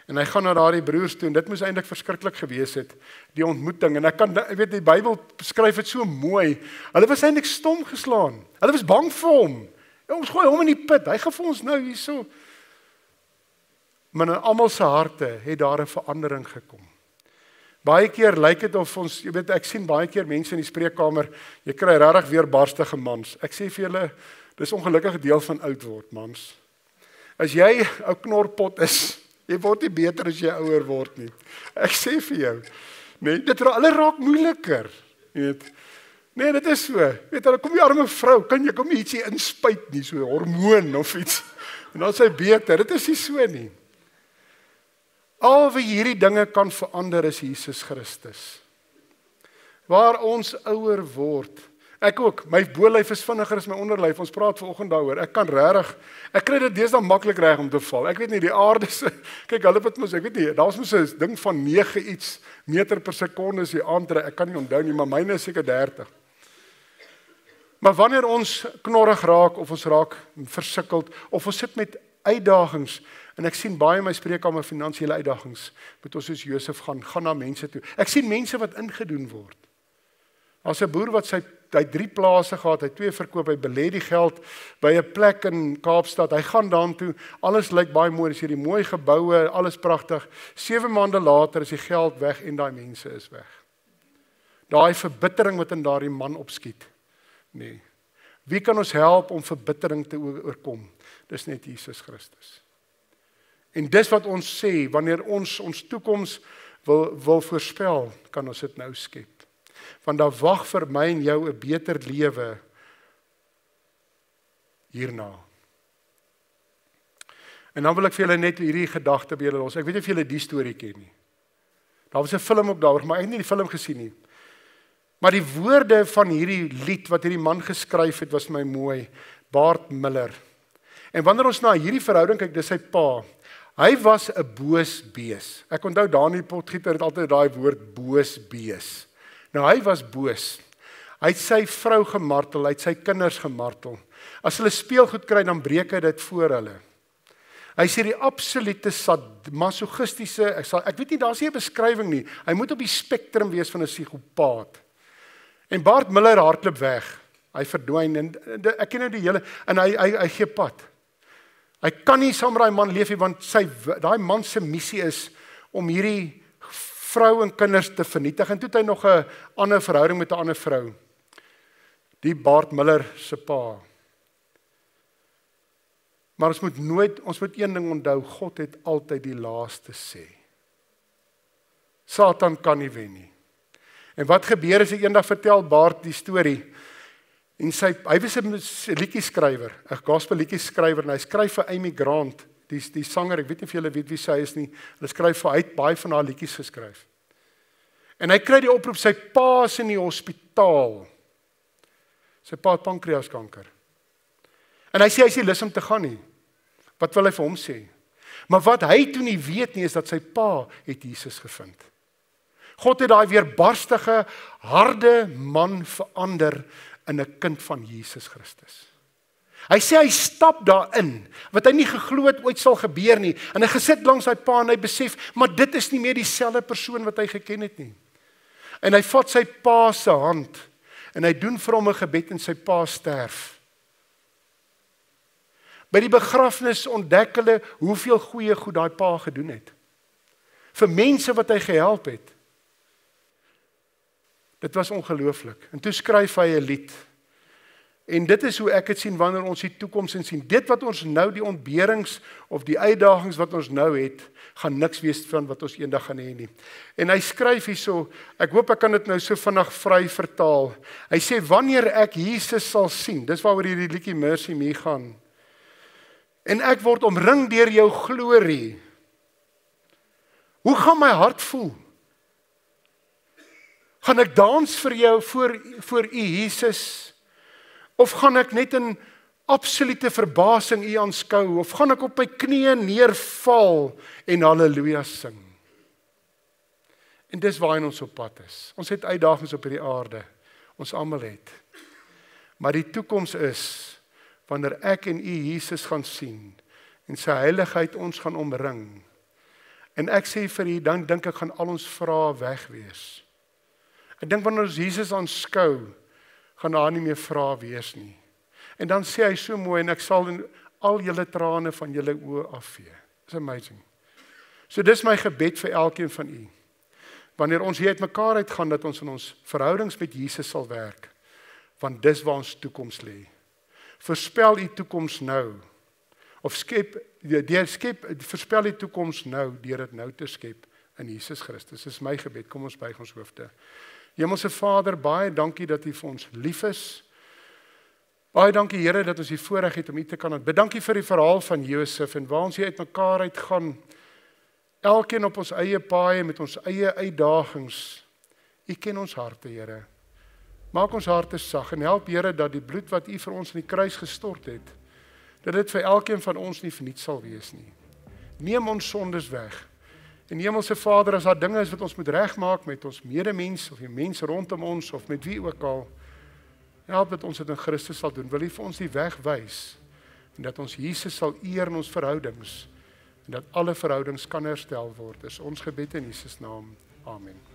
En hy gaan na daardie broers toe en dit moes eintlik verskriklik gewees het, die ontmoeting. En ek weet die Bybel beskryf dit so mooi. Hulle was eintlik stom geslaan. Hulle was bang vir hom. Ja, ons gooi hom in die put. Hy gaan vir ons nou hierso. Maar in almal se harte het daar 'n verandering gekom. Baie keer lyk dit of ons, jy weet, ek sien baie keer mense in die spreekkamer, jy kry regtig weer barstige mans. Ek sê vir julle, dis ongelukkige deel van oud word, mans. As jy 'n knorpot is, jy word nie beter as jy ouer word nie. Ek sê vir jou, nee, hulle raak moeiliker, jy weet. Nee, dit is so. Weet, dan kom die arme vrou, kan jy kom nie ietsie inspuit nie, so 'n hormoon of iets. En dan sê beter, dit is nie so nie. Al wie hierdie dinge kan verander is Jesus Christus. Waar ons ouer word, ek ook, my bolyf is vinniger as my onderlyf, ons praat vanoggend daaroor, ek kry dit deesdae maklik reg om te val, ek weet nie, die aarde se, kyk, hulle wat mos, ek weet nie, daar was mos 'n ding van 9 iets meter per sekonde as die aandre, ek kan nie onthou nie, maar myne is seker 30. Maar wanneer ons knorrig raak, of ons raak versukkeld, of ons sit met uitdagings, en ek sien baie in my spreekkamer finansiële uitdagings, moet ons soos Josef gaan na mense toe. Ek sien mense wat ingedoen word. As 'n boer wat hy 3 plase gehad, hy 2 verkoop, hy belê die geld by 'n plek in Kaapstad, hy gaan daartoe, alles lyk baie mooi, dis hierdie mooi geboue, alles pragtig. 7 maande later is die geld weg en daai mense is weg. Daai verbittering wat in daardie man opskiet. Nee. Wie kan ons help om verbittering te oorkom? Dis net Jesus Christus. En dis wat ons sê, wanneer ons toekoms wil voorspel, kan ons dit nou skep. Want daar wag vir my en jou 'n beter lewe hierna. En dan wil ek vir julle net hierdie gedagte by julle los. Ek weet nie of julle die storie ken nie. Daar was 'n film ook daaroor, maar ek het nie die film gesien nie. Maar die woorde van hierdie lied wat hierdie man geskryf het, was my mooi. Bart Miller. En wanneer ons na hierdie verhouding kyk, dis sy pa. Hy was 'n boos bees. Ek onthou Daniel Potgieter het altyd daai woord boos bees. Nou hy was boos. Hy het sy vrou gemartel, hy het sy kinders gemartel. As hulle speelgoed kry, dan breek hy dit voor hulle. Hy sê die absolute masochistiese, ek weet nie, daar's nie 'n beskrywing nie. Hy moet op die spektrum wees van 'n psigopaat. En Bart Miller hardloop weg. Hy verdwyn en ek ken nou die hele en hy gee pad. Hy kan nie saam met daai man leef nie, want daai man se missie is om hierdie vrou en kinders te vernietig. En toe het hy nog 'n ander verhouding met 'n ander vrou. Die Bart Miller se pa. Maar ons moet een ding onthou, God het altyd die laaste sê. Satan kan nie wen nie. En wat gebeur as ek eendag vertel Bart die storie? En hy was 'n liedjieskrywer, 'n gospel liedjieskrywer, en hy skryf vir Amy Grant, die sanger, ek weet nie of julle weet wie sy is nie. Hy het baie van haar liedjies geskryf. En hy kry die oproep, sy pa is in die hospitaal. Sy pa het pankreaskanker. En hy sê hy is nie lus om te gaan nie. Wat wil hy vir hom sê? Maar wat hy toe nie weet nie, is dat sy pa het Jesus gevind. God het daai weerbarstige, harde man verander in 'n kind van Jesus Christus. Hy sê hy stap daarin, wat hy nie geglo het ooit sal gebeur nie, en hy gesit langs sy pa en hy besef, maar dit is nie meer dieselfde persoon wat hy geken het nie. En hy vat sy pa se hand, en hy doen vir hom 'n gebed en sy pa sterf. By die begrafnis ontdek hulle hoeveel goeie goed daai pa gedoen het. Vir mense wat hy gehelp het. Dit was ongelooflik. En toe skryf hy 'n lied. En dit is hoe ek dit sien wanneer ons die toekoms sien. Dit wat ons nou, die ontberings of die uitdagings wat ons nou het, gaan niks wees van wat ons eendag gaan hê nie. En hy skryf hierso, ek hoop ek kan dit nou so vinnig vry vertaal. Hy sê, wanneer ek Jesus sal sien, dis waaroor hierdie liedjie Mercy Me gaan. En ek word omring deur jou glorie. Hoe gaan my hart voel? Gaan ek dans vir jou voor u Jesus? Of gaan ek net in absolute verbasing u aanskou? Of gaan ek op my knieë neerval en halleluja sing? En dis waarheen ons op pad is. Ons het uitdagings op hierdie aarde. Ons almal het. Maar die toekoms is, wanneer ek en u Jesus gaan sien, en sy heiligheid ons gaan omring, en ek sê vir u, dan dink ek gaan al ons vrae weg wees. Ek dink wanneer ons Jesus aanskou, gaan daar nie meer vrae wees nie. En dan sê hy so mooi, en ek sal al julle trane van julle oë afvee. It's amazing. So dis my gebed vir elkeen van u. Wanneer ons hier uitmekaar uitgaan, dat ons in ons verhoudings met Jesus sal werk, want dis waar ons toekoms lê. Voorspel u toekoms nou, of voorspel die toekoms nou, deur dit nou te skep in Jesus Christus. Dis my gebed, kom ons buig ons hoofde. Hemelse Vader, baie dankie dat u vir ons lief is. Baie dankie Here dat ons die voorreg het om u te kan aanbid. Dankie vir die verhaal van Josef en waar ons hier uitmekaar uitgaan. Elkeen op ons eie paaie met ons eie uitdagings. U ken ons harte, Here. Maak ons harte sag en help Here dat die bloed wat u vir ons in die kruis gestort het, dat dit vir elkeen van ons nie verniet sal wees nie. Neem ons sondes weg. En Hemelse Vader, as daar dinge is wat ons moet regmaak met ons medemens of die mense rondom ons of met wie ook al, help dat ons dit in Christus sal doen. Wil u vir ons die weg wys en dat ons Jesus sal eer in ons verhoudings en dat alle verhoudings kan herstel word. Dis ons gebed in Jesus naam. Amen.